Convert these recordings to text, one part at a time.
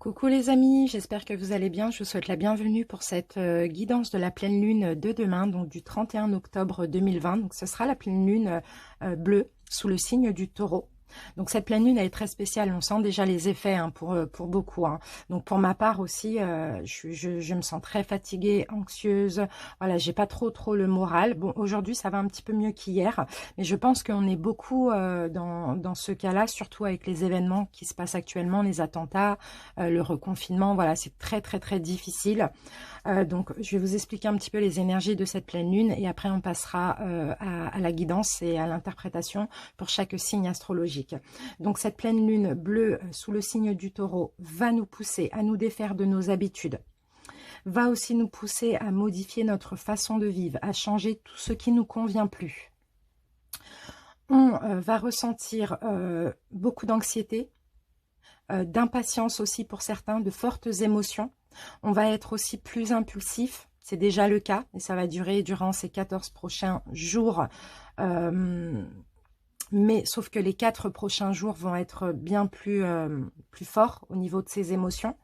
Coucou les amis, j'espère que vous allez bien. Je vous souhaite la bienvenue pour cette guidance de la pleine lune de demain, donc du 31 octobre 2020. Donc ce sera la pleine lune bleue sous le signe du Taureau. Donc cette pleine lune elle est très spéciale, on sent déjà les effets pour beaucoup. Donc pour ma part aussi, je me sens très fatiguée, anxieuse, voilà, j'ai pas trop le moral. Bon, aujourd'hui ça va un petit peu mieux qu'hier, mais je pense qu'on est beaucoup dans ce cas-là, surtout avec les événements qui se passent actuellement, les attentats, le reconfinement, voilà, c'est très difficile. Donc je vais vous expliquer un petit peu les énergies de cette pleine lune et après on passera à la guidance et à l'interprétation pour chaque signe astrologique. Donc cette pleine lune bleue sous le signe du Taureau va nous pousser à nous défaire de nos habitudes, va aussi nous pousser à modifier notre façon de vivre, à changer tout ce qui ne nous convient plus. On va ressentir beaucoup d'anxiété, d'impatience aussi pour certains, de fortes émotions. On va être aussi plus impulsif, c'est déjà le cas, et ça va durer durant ces 14 prochains jours. Mais sauf que les 4 prochains jours vont être bien plus forts au niveau de ces émotions.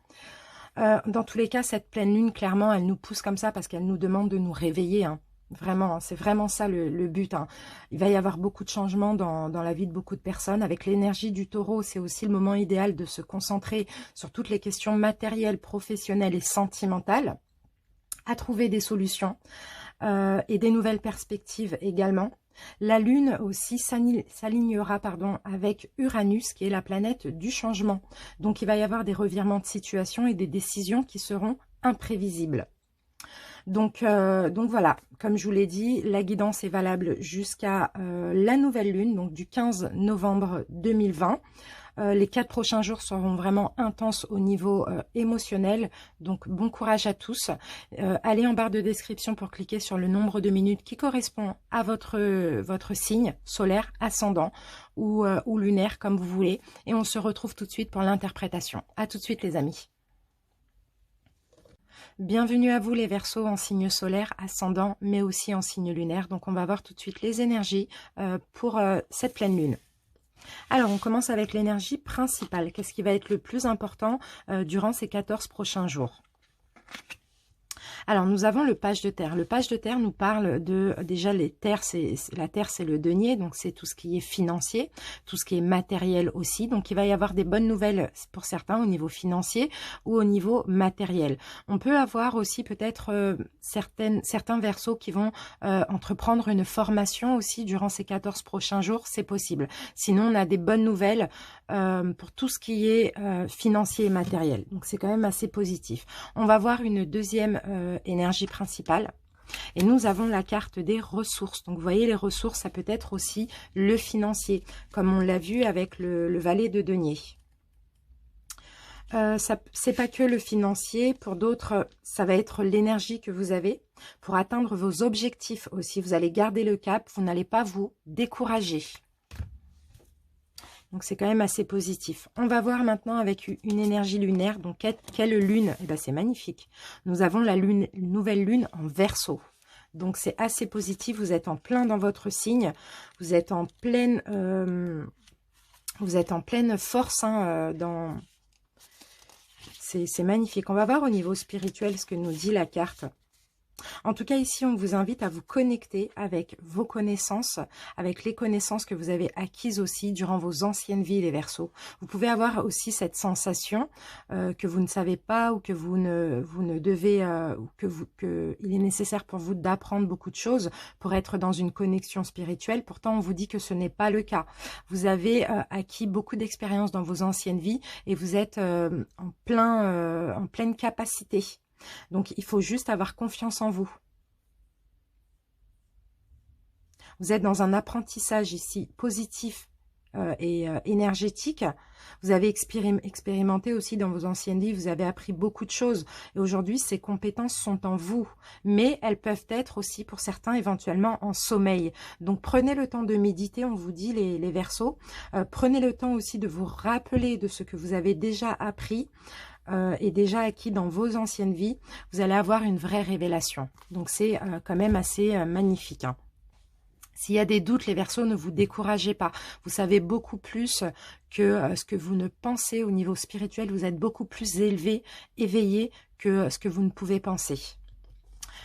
Dans tous les cas, cette pleine lune, clairement, elle nous pousse comme ça parce qu'elle nous demande de nous réveiller. Vraiment, c'est vraiment ça le but. Il va y avoir beaucoup de changements dans la vie de beaucoup de personnes. Avec l'énergie du Taureau, c'est aussi le moment idéal de se concentrer sur toutes les questions matérielles, professionnelles et sentimentales, à trouver des solutions et des nouvelles perspectives également. La Lune aussi s'alignera avec Uranus, qui est la planète du changement. Donc, il va y avoir des revirements de situation et des décisions qui seront imprévisibles. Donc voilà, comme je vous l'ai dit, la guidance est valable jusqu'à la nouvelle lune, donc du 15 novembre 2020. Les 4 prochains jours seront vraiment intenses au niveau émotionnel, donc bon courage à tous. Allez en barre de description pour cliquer sur le nombre de minutes qui correspond à votre signe solaire, ascendant ou lunaire, comme vous voulez. Et on se retrouve tout de suite pour l'interprétation. À tout de suite les amis. Bienvenue à vous les Verseaux en signe solaire, ascendant, mais aussi en signe lunaire. Donc on va voir tout de suite les énergies pour cette pleine lune. Alors on commence avec l'énergie principale. Qu'est-ce qui va être le plus important durant ces 14 prochains jours ? Alors, nous avons le page de terre. Le page de terre nous parle de, déjà, la terre, c'est le denier, donc c'est tout ce qui est financier, tout ce qui est matériel aussi. Donc, il va y avoir des bonnes nouvelles pour certains au niveau financier ou au niveau matériel. On peut avoir aussi peut-être certains Verseaux qui vont entreprendre une formation aussi durant ces 14 prochains jours, c'est possible. Sinon, on a des bonnes nouvelles pour tout ce qui est financier et matériel. Donc, c'est quand même assez positif. On va voir une deuxième énergie principale. Et nous avons la carte des ressources. Donc, vous voyez, les ressources, ça peut être aussi le financier, comme on l'a vu avec le valet de denier. C'est pas que le financier. Pour d'autres, ça va être l'énergie que vous avez pour atteindre vos objectifs aussi. Vous allez garder le cap. Vous n'allez pas vous décourager. Donc, c'est quand même assez positif. On va voir maintenant avec une énergie lunaire. Donc, quelle lune? Eh bien, c'est magnifique. Nous avons la lune, une nouvelle lune en Verseau. Donc, c'est assez positif. Vous êtes en plein dans votre signe. Vous êtes en pleine, force. C'est magnifique. On va voir au niveau spirituel ce que nous dit la carte. En tout cas, ici, on vous invite à vous connecter avec vos connaissances, avec les connaissances que vous avez acquises aussi durant vos anciennes vies, les Verseaux. Vous pouvez avoir aussi cette sensation que vous ne savez pas ou que vous ne devez, ou il est nécessaire pour vous d'apprendre beaucoup de choses pour être dans une connexion spirituelle. Pourtant, on vous dit que ce n'est pas le cas. Vous avez acquis beaucoup d'expérience dans vos anciennes vies et vous êtes en pleine capacité. Donc, il faut juste avoir confiance en vous. Vous êtes dans un apprentissage ici positif et énergétique. Vous avez expérimenté aussi dans vos anciennes vies, vous avez appris beaucoup de choses. Et aujourd'hui, ces compétences sont en vous. Mais elles peuvent être aussi pour certains éventuellement en sommeil. Donc, prenez le temps de méditer, on vous dit les Verseaux. Prenez le temps aussi de vous rappeler de ce que vous avez déjà appris. Et déjà acquis dans vos anciennes vies, vous allez avoir une vraie révélation. Donc, c'est quand même assez magnifique. S'il y a des doutes, les Verseaux, ne vous découragez pas. Vous savez beaucoup plus que ce que vous ne pensez au niveau spirituel. Vous êtes beaucoup plus élevé, éveillé que ce que vous ne pouvez penser.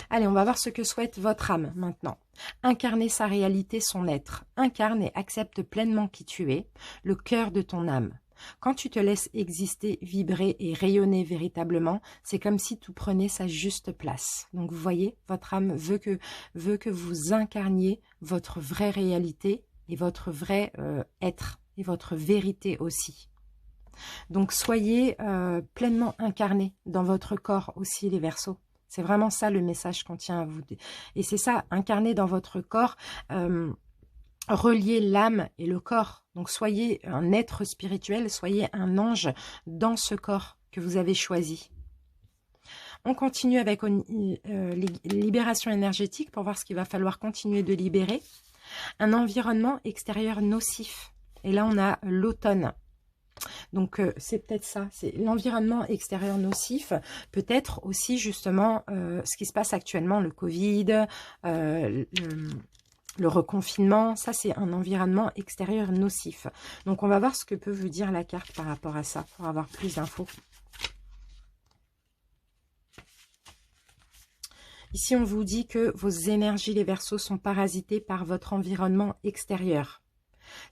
Allez, on va voir ce que souhaite votre âme maintenant. Incarner sa réalité, son être. Incarne et accepte pleinement qui tu es, le cœur de ton âme. Quand tu te laisses exister, vibrer et rayonner véritablement, c'est comme si tout prenait sa juste place. Donc vous voyez, votre âme veut que vous incarniez votre vraie réalité et votre vrai être et votre vérité aussi. Donc soyez pleinement incarnés dans votre corps aussi, les Verseaux. C'est vraiment ça le message qu'on tient à vous. Et c'est ça, incarner dans votre corps, relier l'âme et le corps. Donc soyez un être spirituel, soyez un ange dans ce corps que vous avez choisi. On continue avec les libérations énergétiques pour voir ce qu'il va falloir continuer de libérer. Un environnement extérieur nocif. Et là, on a l'automne. Donc, c'est peut-être ça, c'est l'environnement extérieur nocif, peut-être aussi justement ce qui se passe actuellement, le Covid, le reconfinement, ça c'est un environnement extérieur nocif. Donc, on va voir ce que peut vous dire la carte par rapport à ça, pour avoir plus d'infos. Ici, on vous dit que vos énergies, les Verseaux, sont parasitées par votre environnement extérieur.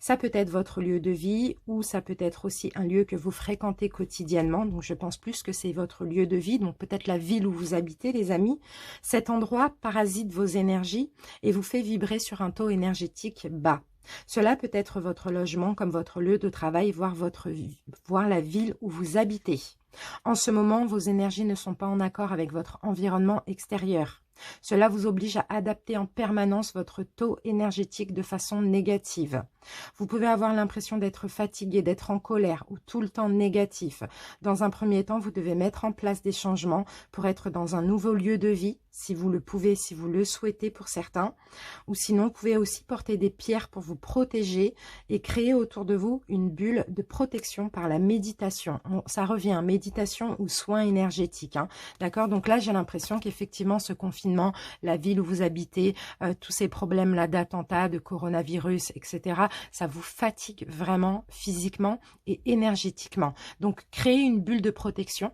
Ça peut être votre lieu de vie ou ça peut être aussi un lieu que vous fréquentez quotidiennement. Donc, je pense plus que c'est votre lieu de vie. Donc, peut-être la ville où vous habitez, les amis. Cet endroit parasite vos énergies et vous fait vibrer sur un taux énergétique bas. Cela peut être votre logement comme votre lieu de travail, voire la ville où vous habitez. En ce moment, vos énergies ne sont pas en accord avec votre environnement extérieur. Cela vous oblige à adapter en permanence votre taux énergétique de façon négative. Vous pouvez avoir l'impression d'être fatigué, d'être en colère ou tout le temps négatif. Dans un premier temps, vous devez mettre en place des changements pour être dans un nouveau lieu de vie, si vous le pouvez, si vous le souhaitez pour certains. Ou sinon, vous pouvez aussi porter des pierres pour vous protéger et créer autour de vous une bulle de protection par la méditation. Ça revient, méditation ou soins énergétiques. Hein. D'accord? Donc là, j'ai l'impression qu'effectivement, ce confinement, la ville où vous habitez, tous ces problèmes-là d'attentats, de coronavirus, etc., ça vous fatigue vraiment physiquement et énergétiquement. Donc, créez une bulle de protection.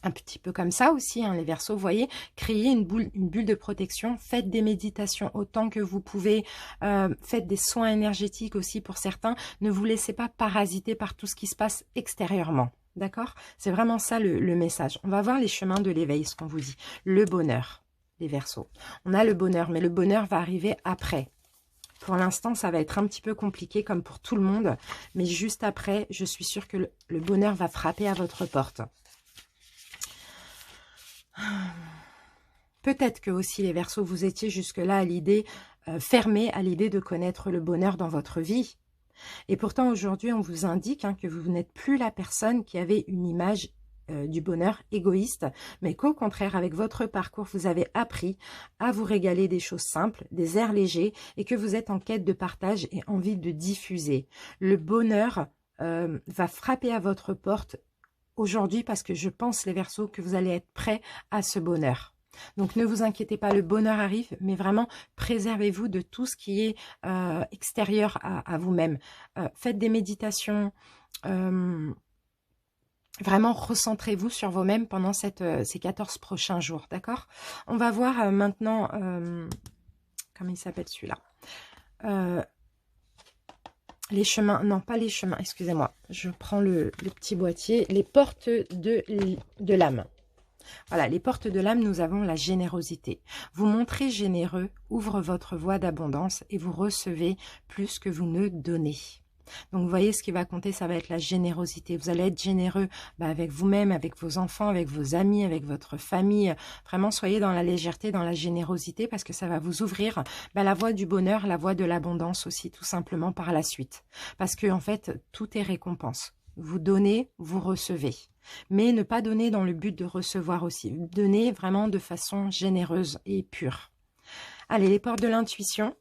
Un petit peu comme ça aussi, hein, les Verseaux, vous voyez, créez une bulle de protection, faites des méditations autant que vous pouvez, faites des soins énergétiques aussi pour certains, ne vous laissez pas parasiter par tout ce qui se passe extérieurement, d'accord? C'est vraiment ça le message. On va voir les chemins de l'éveil, ce qu'on vous dit. Le bonheur, les Verseaux. On a le bonheur, mais le bonheur va arriver après. Pour l'instant, ça va être un petit peu compliqué comme pour tout le monde, mais juste après, je suis sûre que le bonheur va frapper à votre porte. Peut-être que aussi les Verseaux, vous étiez jusque-là à l'idée, fermés à l'idée de connaître le bonheur dans votre vie. Et pourtant, aujourd'hui, on vous indique que vous n'êtes plus la personne qui avait une image du bonheur égoïste, mais qu'au contraire, avec votre parcours, vous avez appris à vous régaler des choses simples, des airs légers, et que vous êtes en quête de partage et envie de diffuser. Le bonheur va frapper à votre porte aujourd'hui parce que je pense, les Verseaux, que vous allez être prêts à ce bonheur. Donc, ne vous inquiétez pas, le bonheur arrive, mais vraiment, préservez-vous de tout ce qui est extérieur à vous-même. Faites des méditations, vraiment, recentrez-vous sur vous-même pendant ces 14 prochains jours, d'accord? On va voir maintenant, comment il s'appelle celui-là? Les chemins, non pas les chemins, excusez-moi, je prends le petit boîtier, les portes de l'âme. Voilà, les portes de l'âme, nous avons la générosité. Vous montrez généreux, ouvre votre voie d'abondance et vous recevez plus que vous ne donnez. Donc, vous voyez, ce qui va compter, ça va être la générosité. Vous allez être généreux avec vous-même, avec vos enfants, avec vos amis, avec votre famille. Vraiment, soyez dans la légèreté, dans la générosité, parce que ça va vous ouvrir la voie du bonheur, la voie de l'abondance aussi, tout simplement par la suite. Parce que, en fait, tout est récompense. Vous donnez, vous recevez. Mais ne pas donner dans le but de recevoir aussi. Donnez vraiment de façon généreuse et pure. Allez, les portes de l'intuition,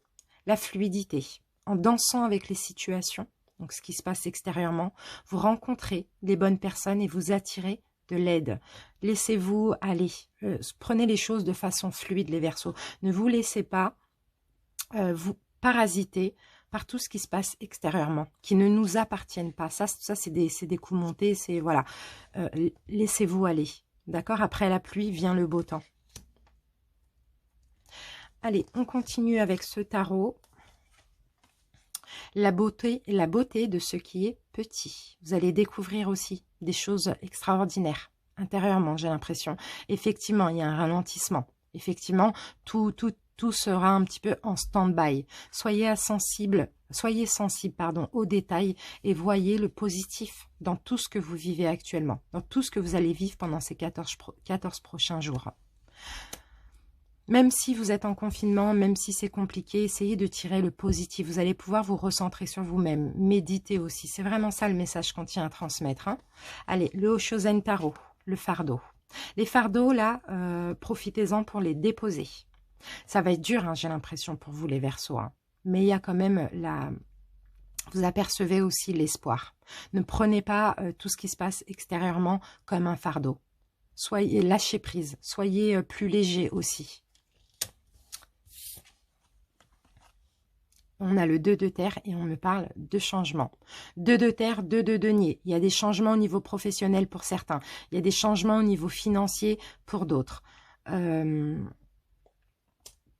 la fluidité. En dansant avec les situations, donc ce qui se passe extérieurement, vous rencontrez les bonnes personnes et vous attirez de l'aide. Laissez-vous aller. Prenez les choses de façon fluide, les Verseaux. Ne vous laissez pas vous parasité par tout ce qui se passe extérieurement, qui ne nous appartiennent pas. Ça c'est des coups montés, c'est voilà. Laissez-vous aller, d'accord? Après la pluie vient le beau temps. Allez, on continue avec ce tarot. La beauté de ce qui est petit. Vous allez découvrir aussi des choses extraordinaires intérieurement, j'ai l'impression. Effectivement, il y a un ralentissement. Effectivement, tout sera un petit peu en stand-by. Soyez sensible, pardon, aux détails et voyez le positif dans tout ce que vous vivez actuellement, dans tout ce que vous allez vivre pendant ces 14 prochains jours. Même si vous êtes en confinement, même si c'est compliqué, essayez de tirer le positif. Vous allez pouvoir vous recentrer sur vous-même. Méditez aussi. C'est vraiment ça le message qu'on tient à transmettre. Hein. Allez, le Oshozen Tarot, le fardeau. Les fardeaux, là, profitez-en pour les déposer. Ça va être dur, hein, j'ai l'impression, pour vous les Verseaux. Hein. Mais il y a quand même vous apercevez aussi l'espoir. Ne prenez pas tout ce qui se passe extérieurement comme un fardeau. Soyez lâchez prise. Soyez plus léger aussi. On a le 2 de terre et on me parle de changement. 2 de terre, 2 de denier. Il y a des changements au niveau professionnel pour certains. Il y a des changements au niveau financier pour d'autres.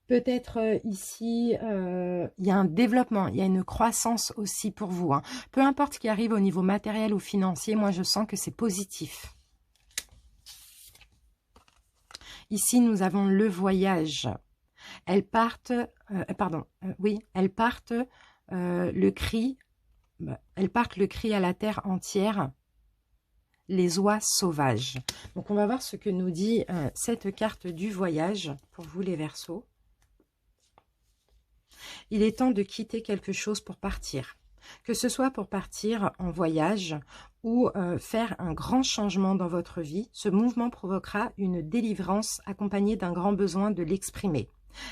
Peut-être ici, il y a un développement, il y a une croissance aussi pour vous. Hein. Peu importe ce qui arrive au niveau matériel ou financier, moi je sens que c'est positif. Ici, nous avons le voyage. Elles partent, elles partent le cri à la terre entière, les oies sauvages. Donc on va voir ce que nous dit cette carte du voyage pour vous les Verseaux. Il est temps de quitter quelque chose pour partir. Que ce soit pour partir en voyage ou faire un grand changement dans votre vie, ce mouvement provoquera une délivrance accompagnée d'un grand besoin de l'exprimer.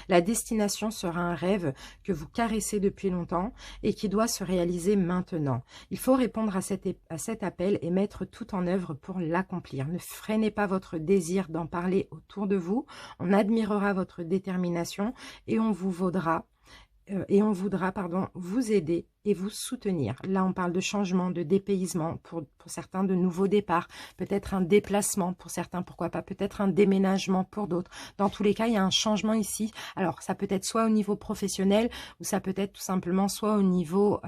La destination sera un rêve que vous caressez depuis longtemps et qui doit se réaliser maintenant. Il faut répondre à cet appel et mettre tout en œuvre pour l'accomplir. Ne freinez pas votre désir d'en parler autour de vous. On admirera votre détermination et on voudra vous aider et vous soutenir. Là, on parle de changement, de dépaysement, pour certains, de nouveaux départs, peut-être un déplacement pour certains, pourquoi pas, peut-être un déménagement pour d'autres. Dans tous les cas, il y a un changement ici. Alors, ça peut être soit au niveau professionnel ou ça peut être tout simplement soit au niveau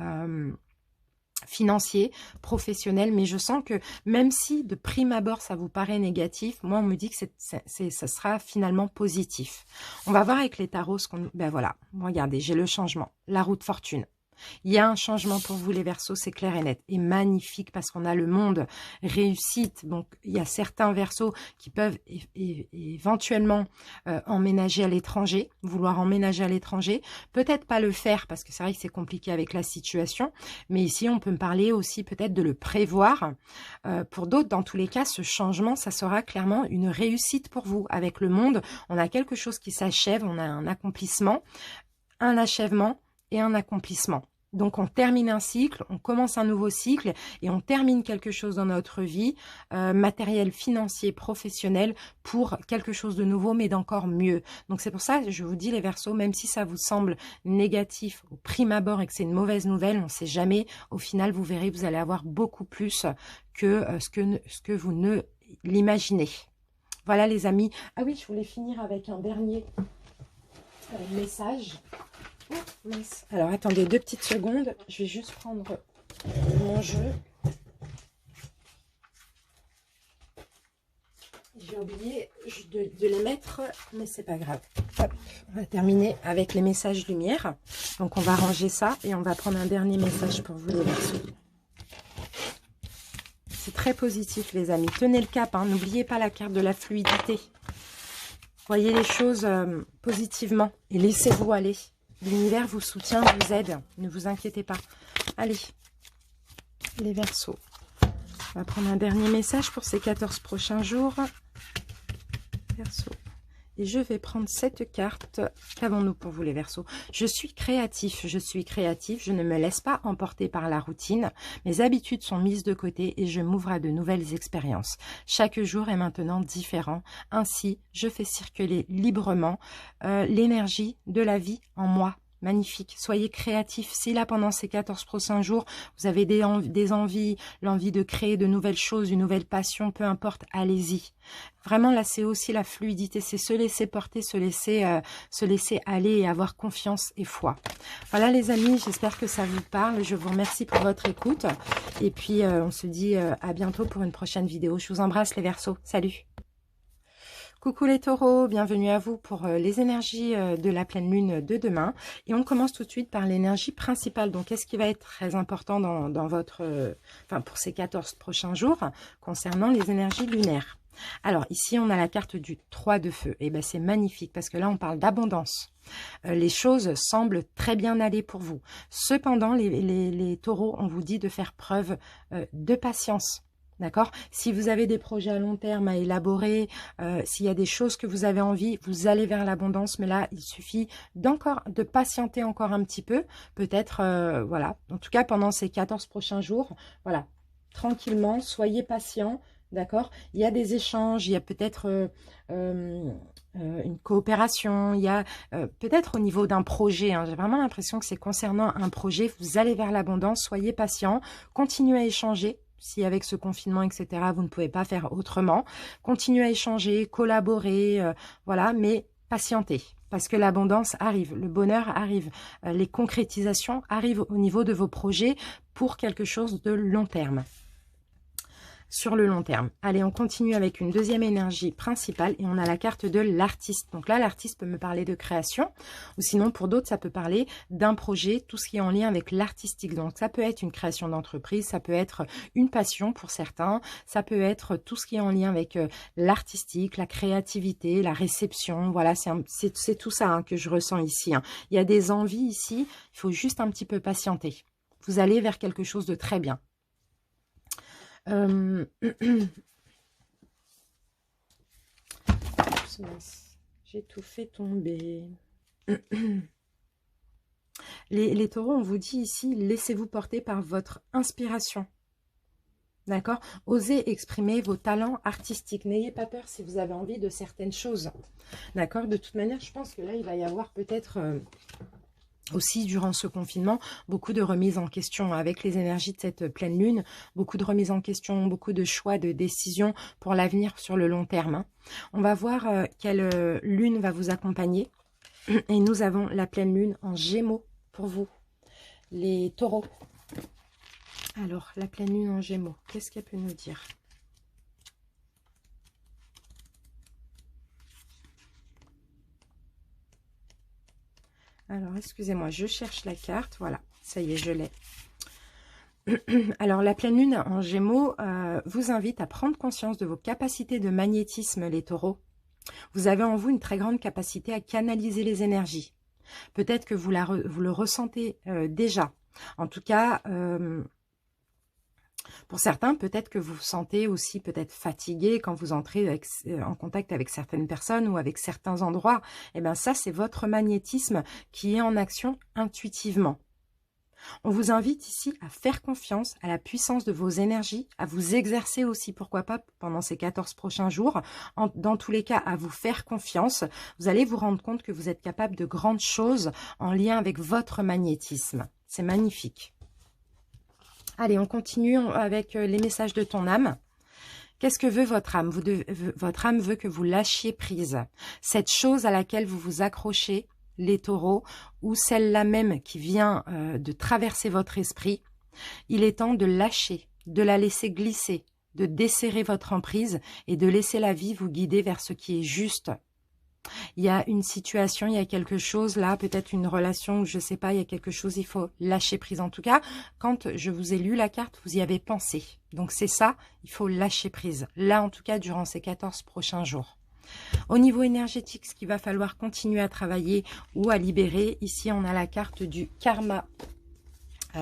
financier, professionnel, mais je sens que même si de prime abord ça vous paraît négatif, moi on me dit que ça sera finalement positif. On va voir avec les tarots ce qu'on... Ben voilà, regardez, j'ai le changement, la roue de fortune. Il y a un changement pour vous les Verseaux, c'est clair et net. Et magnifique parce qu'on a le monde réussite. Donc, il y a certains Verseaux qui peuvent éventuellement emménager à l'étranger, vouloir emménager à l'étranger. Peut-être pas le faire parce que c'est vrai que c'est compliqué avec la situation. Mais ici, on peut me parler aussi peut-être de le prévoir. Pour d'autres, dans tous les cas, ce changement, ça sera clairement une réussite pour vous. Avec le monde, on a quelque chose qui s'achève, on a un accomplissement, un achèvement et un accomplissement. Donc on termine un cycle, on commence un nouveau cycle et on termine quelque chose dans notre vie, matériel, financier, professionnel, pour quelque chose de nouveau mais d'encore mieux. Donc c'est pour ça que je vous dis les Verseaux, même si ça vous semble négatif au prime abord et que c'est une mauvaise nouvelle, on ne sait jamais, au final vous verrez, vous allez avoir beaucoup plus que ce que vous ne l'imaginez. Voilà les amis. Ah oui, je voulais finir avec un dernier message. Oh, mince. Alors, attendez 2 petites secondes. Je vais juste prendre mon jeu. J'ai oublié de les mettre, mais c'est pas grave. Hop, on va terminer avec les messages lumière. Donc, on va ranger ça et on va prendre un dernier message pour vous les Verseaux. C'est très positif, les amis. Tenez le cap, hein. N'oubliez pas la carte de la fluidité. Voyez les choses positivement et laissez-vous aller. L'univers vous soutient, vous aide. Ne vous inquiétez pas. Allez, les Verseaux. On va prendre un dernier message pour ces 14 prochains jours. Verseaux. Et je vais prendre cette carte. Qu'avons-nous pour vous les Verseaux? Je suis créatif, je ne me laisse pas emporter par la routine. Mes habitudes sont mises de côté et je m'ouvre à de nouvelles expériences. Chaque jour est maintenant différent. Ainsi, je fais circuler librement l'énergie de la vie en moi. Magnifique. Soyez créatifs. Si là, pendant ces 14 prochains jours, vous avez des envies, l'envie de créer de nouvelles choses, une nouvelle passion, peu importe, allez-y. Vraiment, là, c'est aussi la fluidité. C'est se laisser porter, se laisser aller et avoir confiance et foi. Voilà, les amis, j'espère que ça vous parle. Je vous remercie pour votre écoute. Et puis, on se dit à bientôt pour une prochaine vidéo. Je vous embrasse, les Verseaux. Salut! Coucou les taureaux, bienvenue à vous pour les énergies de la pleine lune de demain. Et on commence tout de suite par l'énergie principale. Donc, qu'est-ce qui va être très important dans votre, pour ces 14 prochains jours concernant les énergies lunaires? Alors, ici, on a la carte du 3 de feu. Et bien, c'est magnifique parce que là, on parle d'abondance. Les choses semblent très bien aller pour vous. Cependant, les taureaux, on vous dit de faire preuve de patience. D'accord? Si vous avez des projets à long terme à élaborer, s'il y a des choses que vous avez envie, vous allez vers l'abondance. Mais là, il suffit de patienter encore un petit peu. Peut-être, voilà. En tout cas, pendant ces 14 prochains jours, voilà. Tranquillement, soyez patient. D'accord? Il y a des échanges, il y a peut-être une coopération, il y a peut-être au niveau d'un projet. Hein, j'ai vraiment l'impression que c'est concernant un projet. Vous allez vers l'abondance, soyez patient, continuez à échanger. Si avec ce confinement, etc., vous ne pouvez pas faire autrement, continuez à échanger, collaborer, voilà, mais patientez. Parce que l'abondance arrive, le bonheur arrive, les concrétisations arrivent au niveau de vos projets pour quelque chose de long terme. Sur le long terme. Allez, on continue avec une deuxième énergie principale et on a la carte de l'artiste. Donc là, l'artiste peut me parler de création ou sinon pour d'autres, ça peut parler d'un projet, tout ce qui est en lien avec l'artistique. Donc ça peut être une création d'entreprise, ça peut être une passion pour certains, ça peut être tout ce qui est en lien avec l'artistique, la créativité, la réception. Voilà, c'est tout ça hein, que je ressens ici. Hein. Il y a des envies ici, il faut juste un petit peu patienter. Vous allez vers quelque chose de très bien. J'ai tout fait tomber. Les taureaux, on vous dit ici, laissez-vous porter par votre inspiration. D'accord? Osez exprimer vos talents artistiques. N'ayez pas peur si vous avez envie de certaines choses. D'accord? De toute manière, je pense que là, il va y avoir peut-être... aussi, durant ce confinement, beaucoup de remises en question avec les énergies de cette pleine lune, beaucoup de remises en question, beaucoup de choix, de décisions pour l'avenir sur le long terme. Hein. On va voir quelle lune va vous accompagner. Et nous avons la pleine lune en Gémeaux pour vous, les taureaux. Alors, la pleine lune en Gémeaux, qu'est-ce qu'elle peut nous dire ? Alors, excusez-moi, je cherche la carte. Voilà, ça y est, je l'ai. Alors, la pleine lune en Gémeaux vous invite à prendre conscience de vos capacités de magnétisme, les taureaux. Vous avez en vous une très grande capacité à canaliser les énergies. Peut-être que vous le ressentez déjà. En tout cas, pour certains, peut-être que vous vous sentez aussi peut-être fatigué quand vous entrez en contact avec certaines personnes ou avec certains endroits. Eh bien ça, c'est votre magnétisme qui est en action intuitivement. On vous invite ici à faire confiance à la puissance de vos énergies, à vous exercer aussi, pourquoi pas, pendant ces 14 prochains jours. Dans tous les cas, à vous faire confiance. Vous allez vous rendre compte que vous êtes capable de grandes choses en lien avec votre magnétisme. C'est magnifique. Allez, on continue avec les messages de ton âme. Qu'est-ce que veut votre âme? Votre âme veut que vous lâchiez prise. Cette chose à laquelle vous vous accrochez, les taureaux, ou celle-là même qui vient de traverser votre esprit, il est temps de lâcher, de la laisser glisser, de desserrer votre emprise et de laisser la vie vous guider vers ce qui est juste. Il y a une situation, il y a quelque chose là, peut-être une relation, je ne sais pas, il y a quelque chose, il faut lâcher prise. En tout cas, quand je vous ai lu la carte, vous y avez pensé. Donc c'est ça, il faut lâcher prise. Là, en tout cas, durant ces 14 prochains jours. Au niveau énergétique, ce qu'il va falloir continuer à travailler ou à libérer, ici on a la carte du karma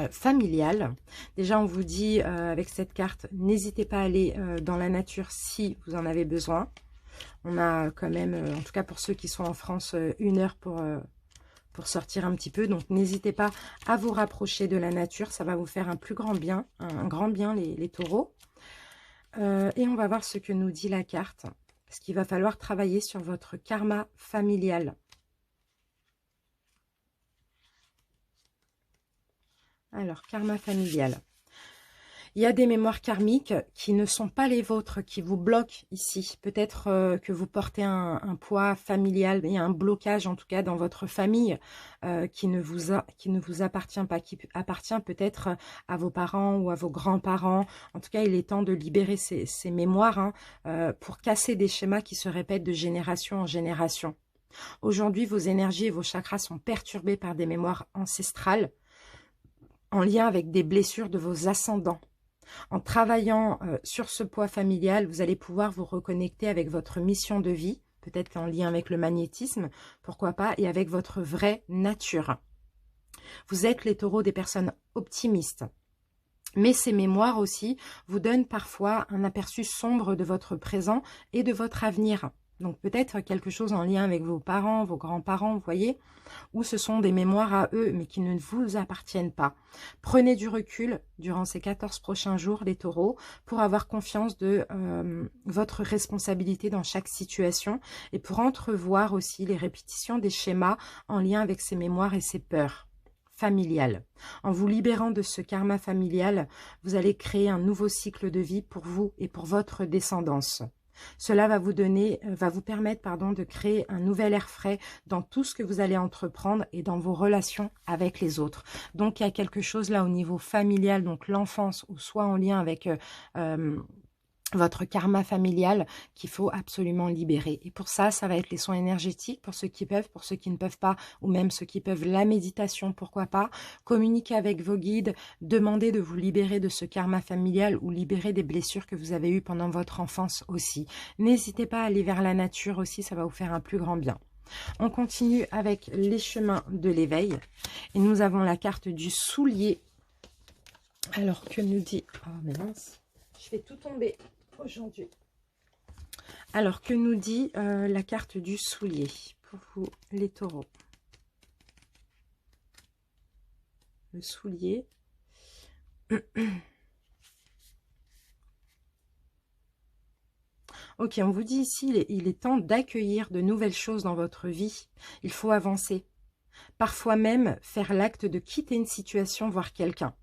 familial. Déjà, on vous dit avec cette carte, n'hésitez pas à aller dans la nature si vous en avez besoin. On a quand même, en tout cas pour ceux qui sont en France, 1 heure pour sortir un petit peu. Donc, n'hésitez pas à vous rapprocher de la nature. Ça va vous faire un plus grand bien, un grand bien les taureaux. Et on va voir ce que nous dit la carte. Parce qu'il va falloir travailler sur votre karma familial. Alors, karma familial. Il y a des mémoires karmiques qui ne sont pas les vôtres, qui vous bloquent ici. Peut-être que vous portez un poids familial, il y a un blocage en tout cas dans votre famille qui ne vous appartient pas, qui appartient peut-être à vos parents ou à vos grands-parents. En tout cas, il est temps de libérer ces mémoires pour casser des schémas qui se répètent de génération en génération. Aujourd'hui, vos énergies et vos chakras sont perturbés par des mémoires ancestrales en lien avec des blessures de vos ascendants. En travaillant sur ce poids familial, vous allez pouvoir vous reconnecter avec votre mission de vie, peut-être en lien avec le magnétisme, pourquoi pas, et avec votre vraie nature. Vous êtes les taureaux des personnes optimistes. Mais ces mémoires aussi vous donnent parfois un aperçu sombre de votre présent et de votre avenir. Donc peut-être quelque chose en lien avec vos parents, vos grands-parents, vous voyez, ou ce sont des mémoires à eux, mais qui ne vous appartiennent pas. Prenez du recul durant ces 14 prochains jours, les taureaux, pour avoir confiance de votre responsabilité dans chaque situation et pour entrevoir aussi les répétitions des schémas en lien avec ces mémoires et ces peurs familiales. En vous libérant de ce karma familial, vous allez créer un nouveau cycle de vie pour vous et pour votre descendance. Cela va vous permettre de créer un nouvel air frais dans tout ce que vous allez entreprendre et dans vos relations avec les autres. Donc, il y a quelque chose là au niveau familial, donc l'enfance, ou soit en lien avec votre karma familial qu'il faut absolument libérer. Et pour ça, ça va être les soins énergétiques pour ceux qui peuvent, pour ceux qui ne peuvent pas, ou même ceux qui peuvent, la méditation, pourquoi pas. Communiquer avec vos guides, demander de vous libérer de ce karma familial ou libérer des blessures que vous avez eues pendant votre enfance aussi. N'hésitez pas à aller vers la nature aussi, ça va vous faire un plus grand bien. On continue avec les chemins de l'éveil. Et nous avons la carte du soulier. Alors, que nous dit... Oh, mais mince, je fais tout tomber aujourd'hui. Alors, que nous dit la carte du soulier pour vous, les taureaux? Le soulier. Ok, on vous dit ici, il est temps d'accueillir de nouvelles choses dans votre vie. Il faut avancer. Parfois même faire l'acte de quitter une situation, voire quelqu'un.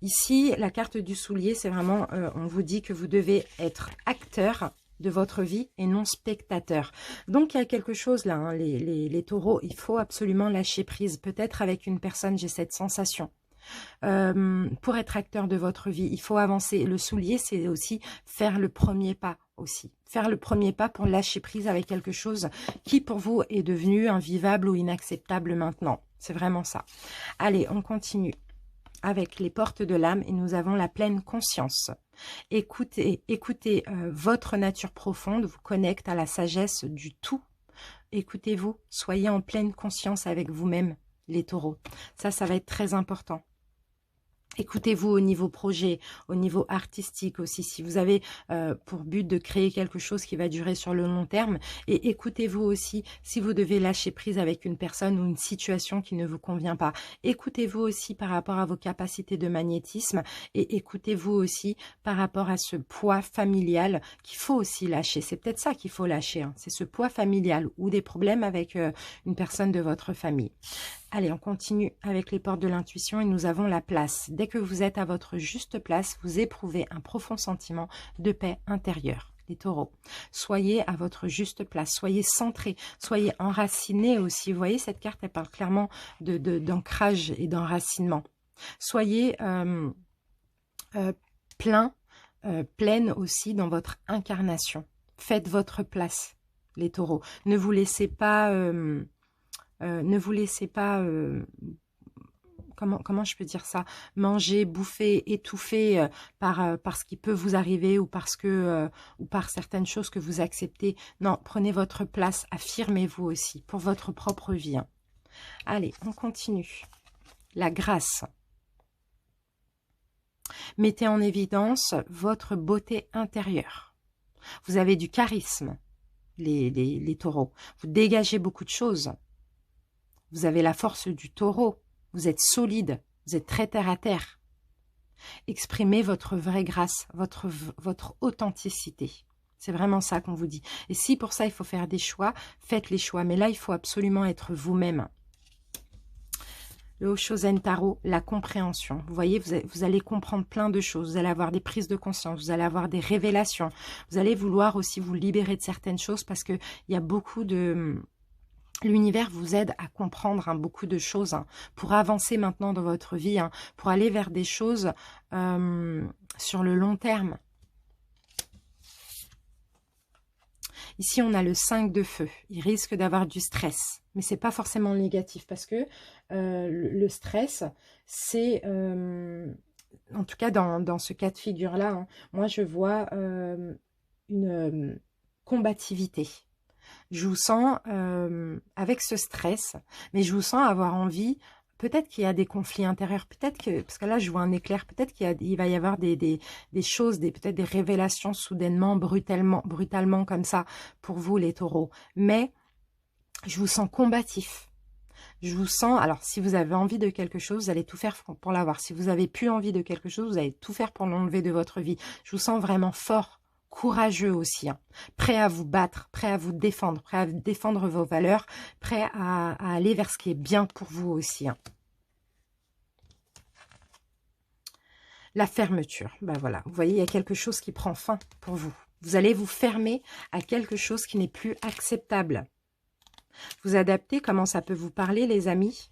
Ici, la carte du soulier, c'est vraiment, on vous dit que vous devez être acteur de votre vie et non spectateur. Donc, il y a quelque chose là, hein, les taureaux, il faut absolument lâcher prise. Peut-être avec une personne, j'ai cette sensation. Pour être acteur de votre vie, il faut avancer. Le soulier, c'est aussi faire le premier pas aussi. Faire le premier pas pour lâcher prise avec quelque chose qui, pour vous, est devenu invivable ou inacceptable maintenant. C'est vraiment ça. Allez, on continue avec les portes de l'âme et nous avons la pleine conscience. Écoutez votre nature profonde vous connecte à la sagesse du tout. Écoutez-vous, soyez en pleine conscience avec vous-même, les taureaux. Ça va être très important. Écoutez-vous au niveau projet, au niveau artistique aussi, si vous avez pour but de créer quelque chose qui va durer sur le long terme. Et écoutez-vous aussi si vous devez lâcher prise avec une personne ou une situation qui ne vous convient pas. Écoutez-vous aussi par rapport à vos capacités de magnétisme et écoutez-vous aussi par rapport à ce poids familial qu'il faut aussi lâcher. C'est peut-être ça qu'il faut lâcher, hein. C'est ce poids familial ou des problèmes avec une personne de votre famille. Allez, on continue avec les portes de l'intuition et nous avons la place. Dès que vous êtes à votre juste place, vous éprouvez un profond sentiment de paix intérieure. Les taureaux, soyez à votre juste place, soyez centrés, soyez enracinés aussi. Vous voyez, cette carte, elle parle clairement d'ancrage et d'enracinement. Soyez pleine aussi dans votre incarnation. Faites votre place, les taureaux. Ne vous laissez pas... comment je peux dire ça, manger, bouffer, étouffer par ce qui peut vous arriver ou par certaines choses que vous acceptez. Non, prenez votre place, affirmez-vous aussi pour votre propre vie. Hein. Allez, on continue. La grâce. Mettez en évidence votre beauté intérieure. Vous avez du charisme, les taureaux. Vous dégagez beaucoup de choses. Vous avez la force du taureau. Vous êtes solide. Vous êtes très terre à terre. Exprimez votre vraie grâce, votre authenticité. C'est vraiment ça qu'on vous dit. Et si pour ça, il faut faire des choix, faites les choix. Mais là, il faut absolument être vous-même. Le Oshozen Tarot, la compréhension. Vous voyez, vous allez comprendre plein de choses. Vous allez avoir des prises de conscience. Vous allez avoir des révélations. Vous allez vouloir aussi vous libérer de certaines choses parce que il y a beaucoup de... L'univers vous aide à comprendre beaucoup de choses pour avancer maintenant dans votre vie, pour aller vers des choses sur le long terme. Ici, on a le 5 de feu. Il risque d'avoir du stress. Mais c'est pas forcément négatif parce que le stress, c'est... en tout cas, dans ce cas de figure-là, moi, je vois une combativité. Je vous sens avec ce stress, mais je vous sens avoir envie... Peut-être qu'il y a des conflits intérieurs, peut-être que, parce que là je vois un éclair, peut-être qu'il va y avoir des choses, peut-être des révélations soudainement, brutalement comme ça pour vous les taureaux. Mais je vous sens combatif. Je vous sens, alors si vous avez envie de quelque chose, vous allez tout faire pour l'avoir. Si vous avez plus envie de quelque chose, vous allez tout faire pour l'enlever de votre vie. Je vous sens vraiment fort, courageux aussi, prêt à vous battre, prêt à vous défendre, prêt à défendre vos valeurs, prêt à aller vers ce qui est bien pour vous aussi. La fermeture, ben voilà, vous voyez, il y a quelque chose qui prend fin pour vous. Vous allez vous fermer à quelque chose qui n'est plus acceptable. Vous adaptez, comment ça peut vous parler, les amis?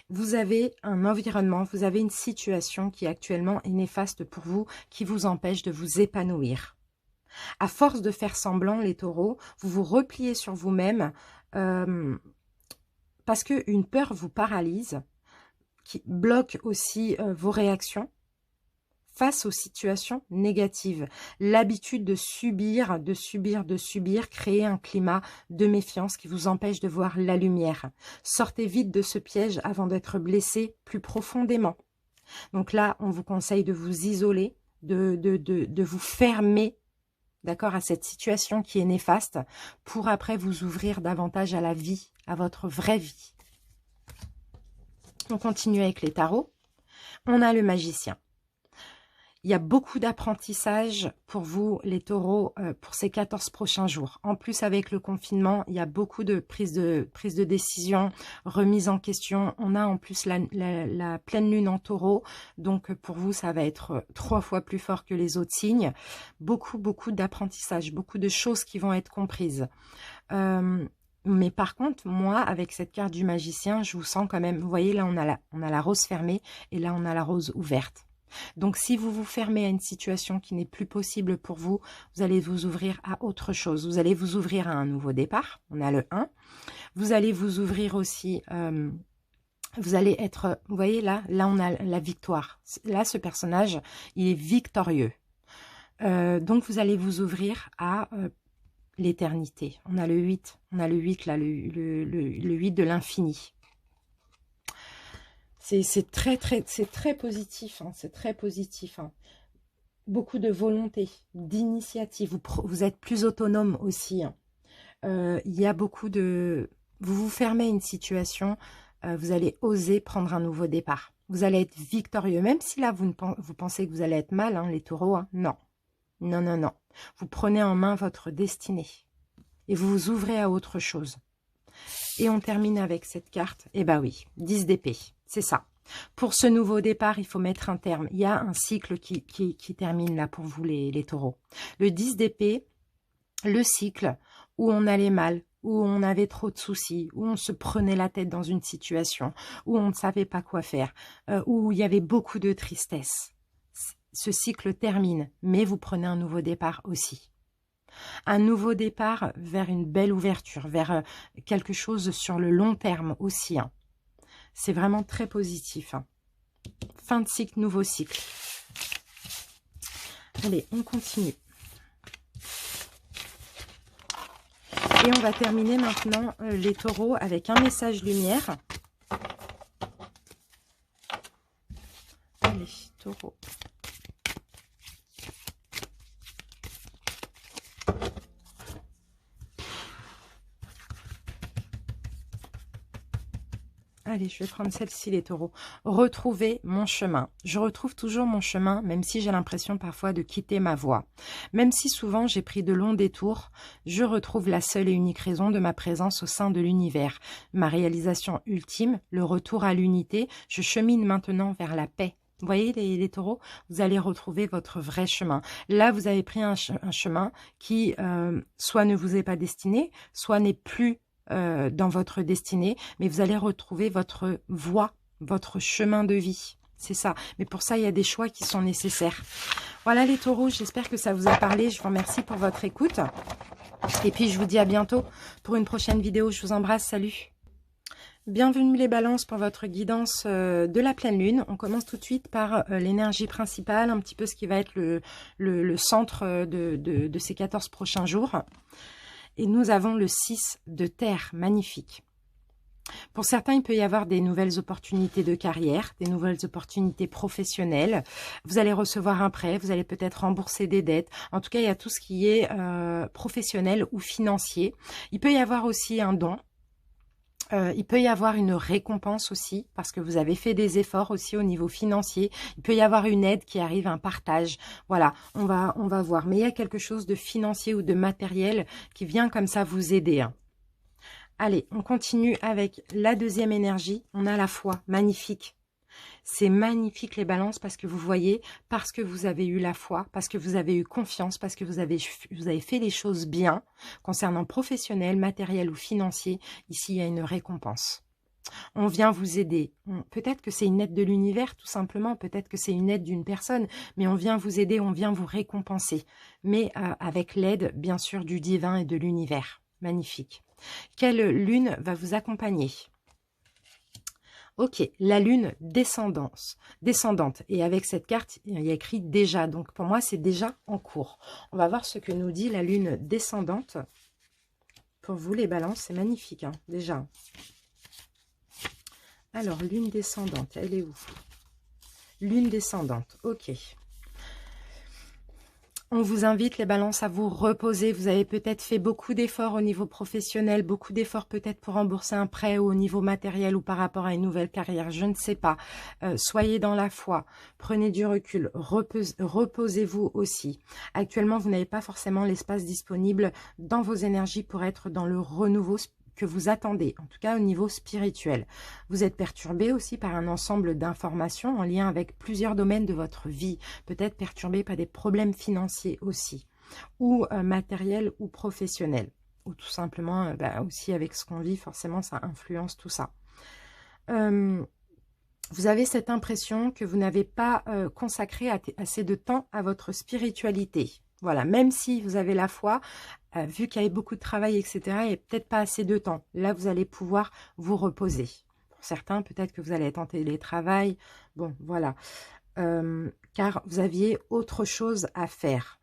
Vous avez un environnement, vous avez une situation qui actuellement est néfaste pour vous, qui vous empêche de vous épanouir. À force de faire semblant, les taureaux, vous vous repliez sur vous-même parce qu'une peur vous paralyse, qui bloque aussi vos réactions face aux situations négatives. L'habitude de subir, créer un climat de méfiance qui vous empêche de voir la lumière. Sortez vite de ce piège avant d'être blessé plus profondément. Donc là, on vous conseille de vous isoler, de vous fermer, d'accord, à cette situation qui est néfaste, pour après vous ouvrir davantage à la vie, à votre vraie vie. On continue avec les tarots. On a le magicien. Il y a beaucoup d'apprentissage pour vous, les taureaux, pour ces 14 prochains jours. En plus, avec le confinement, il y a beaucoup de prise de décision, remise en question. On a en plus la pleine lune en taureau. Donc, pour vous, ça va être 3 fois plus fort que les autres signes. Beaucoup d'apprentissage, beaucoup de choses qui vont être comprises. Mais par contre, moi, avec cette carte du magicien, je vous sens quand même... Vous voyez, là, on a la rose fermée et là, on a la rose ouverte. Donc, si vous vous fermez à une situation qui n'est plus possible pour vous, vous allez vous ouvrir à autre chose. Vous allez vous ouvrir à un nouveau départ. On a le 1. Vous allez vous ouvrir aussi... vous allez être... Vous voyez, là, on a la victoire. Là, ce personnage, il est victorieux. Donc, vous allez vous ouvrir à... l'éternité. On a le 8. On a le 8, là, le 8 de l'infini. C'est très positif, c'est très positif. Beaucoup de volonté, d'initiative. Vous êtes plus autonome aussi. Il y a beaucoup de... Vous vous fermez à une situation, vous allez oser prendre un nouveau départ. Vous allez être victorieux, même si là, vous pensez que vous allez être mal, les taureaux. Non. Non. Vous prenez en main votre destinée et vous vous ouvrez à autre chose. Et on termine avec cette carte. Eh ben oui, 10 d'épée. C'est ça. Pour ce nouveau départ, il faut mettre un terme. Il y a un cycle qui termine là pour vous les taureaux. Le 10 d'épée, le cycle où on allait mal, où on avait trop de soucis, où on se prenait la tête dans une situation, où on ne savait pas quoi faire, où il y avait beaucoup de tristesse. Ce cycle termine, mais vous prenez un nouveau départ aussi. Un nouveau départ vers une belle ouverture, vers quelque chose sur le long terme aussi. C'est vraiment très positif. Fin de cycle, nouveau cycle. Allez, on continue. Et on va terminer maintenant les taureaux avec un message lumière. Allez, taureaux. Allez, je vais prendre celle-ci, les taureaux. Retrouver mon chemin. Je retrouve toujours mon chemin, même si j'ai l'impression parfois de quitter ma voie. Même si souvent j'ai pris de longs détours, je retrouve la seule et unique raison de ma présence au sein de l'univers. Ma réalisation ultime, le retour à l'unité, je chemine maintenant vers la paix. Vous voyez les taureaux, vous allez retrouver votre vrai chemin. Là, vous avez pris un chemin qui soit ne vous est pas destiné, soit n'est plus dans votre destinée, mais vous allez retrouver votre voie, votre chemin de vie. C'est ça. Mais pour ça, il y a des choix qui sont nécessaires. Voilà les taureaux, j'espère que ça vous a parlé. Je vous remercie pour votre écoute. Et puis, je vous dis à bientôt pour une prochaine vidéo. Je vous embrasse. Salut. Bienvenue les balances pour votre guidance de la pleine lune. On commence tout de suite par l'énergie principale, un petit peu ce qui va être le centre de ces 14 prochains jours. Et nous avons le 6 de terre, magnifique. Pour certains, il peut y avoir des nouvelles opportunités de carrière, des nouvelles opportunités professionnelles. Vous allez recevoir un prêt, vous allez peut-être rembourser des dettes. En tout cas, il y a tout ce qui est professionnel ou financier. Il peut y avoir aussi un don. Il peut y avoir une récompense aussi, parce que vous avez fait des efforts aussi au niveau financier. Il peut y avoir une aide qui arrive, un partage. Voilà, on va voir. Mais il y a quelque chose de financier ou de matériel qui vient comme ça vous aider. Hein. Allez, on continue avec la deuxième énergie. On a la foi, magnifique. C'est magnifique les balances parce que vous voyez, parce que vous avez eu la foi, parce que vous avez eu confiance, parce que vous avez fait les choses bien, concernant professionnel, matériel ou financier, ici il y a une récompense. On vient vous aider. Peut-être que c'est une aide de l'univers tout simplement, peut-être que c'est une aide d'une personne, mais on vient vous aider, on vient vous récompenser. Mais avec l'aide bien sûr du divin et de l'univers. Magnifique. Quelle lune va vous accompagner ? Ok, la lune descendante. Et avec cette carte, il y a écrit déjà. Donc pour moi, c'est déjà en cours. On va voir ce que nous dit la lune descendante. Pour vous, les balances, c'est magnifique, hein, déjà. Alors, lune descendante, elle est où? Lune descendante, ok. On vous invite, les balances, à vous reposer. Vous avez peut-être fait beaucoup d'efforts au niveau professionnel, beaucoup d'efforts peut-être pour rembourser un prêt ou au niveau matériel ou par rapport à une nouvelle carrière, je ne sais pas. Soyez dans la foi, prenez du recul, reposez-vous aussi. Actuellement, vous n'avez pas forcément l'espace disponible dans vos énergies pour être dans le renouveau que vous attendez, en tout cas au niveau spirituel. Vous êtes perturbé aussi par un ensemble d'informations en lien avec plusieurs domaines de votre vie, peut-être perturbé par des problèmes financiers aussi, ou matériels ou professionnels, ou tout simplement aussi avec ce qu'on vit, forcément ça influence tout ça. Vous avez cette impression que vous n'avez pas consacré assez de temps à votre spiritualité. Voilà, même si vous avez la foi, vu qu'il y avait beaucoup de travail, etc., il n'y a peut-être pas assez de temps. Là, vous allez pouvoir vous reposer. Pour certains, peut-être que vous allez être en télétravail. Bon, voilà. Car vous aviez autre chose à faire.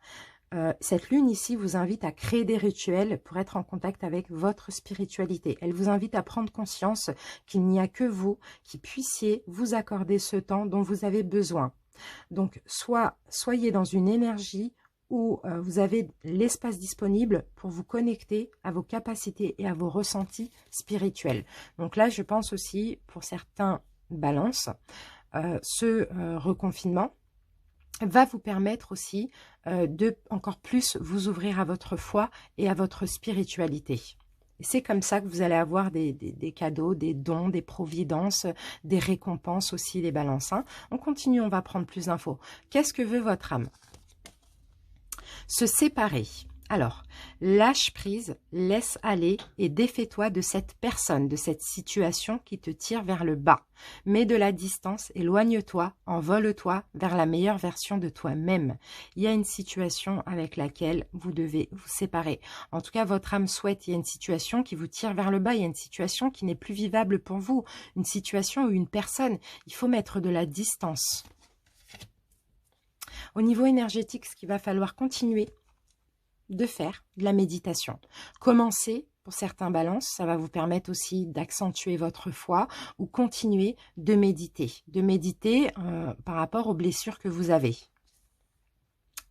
Cette lune ici vous invite à créer des rituels pour être en contact avec votre spiritualité. Elle vous invite à prendre conscience qu'il n'y a que vous qui puissiez vous accorder ce temps dont vous avez besoin. Donc, soyez dans une énergie où vous avez l'espace disponible pour vous connecter à vos capacités et à vos ressentis spirituels. Donc là, je pense aussi, pour certains balances, ce reconfinement va vous permettre aussi de encore plus vous ouvrir à votre foi et à votre spiritualité. C'est comme ça que vous allez avoir des cadeaux, des dons, des providences, des récompenses aussi, les balances. Hein. On continue, on va prendre plus d'infos. Qu'est-ce que veut votre âme ? Se séparer. Alors, lâche prise, laisse aller et défais-toi de cette personne, de cette situation qui te tire vers le bas. Mets de la distance, éloigne-toi, envole-toi vers la meilleure version de toi-même. Il y a une situation avec laquelle vous devez vous séparer. En tout cas, votre âme souhaite, il y a une situation qui vous tire vers le bas, il y a une situation qui n'est plus vivable pour vous, une situation ou une personne. Il faut mettre de la distance. Au niveau énergétique, ce qu'il va falloir continuer de faire de la méditation. Commencez, pour certains balances, ça va vous permettre aussi d'accentuer votre foi ou continuer de méditer. De méditer par rapport aux blessures que vous avez.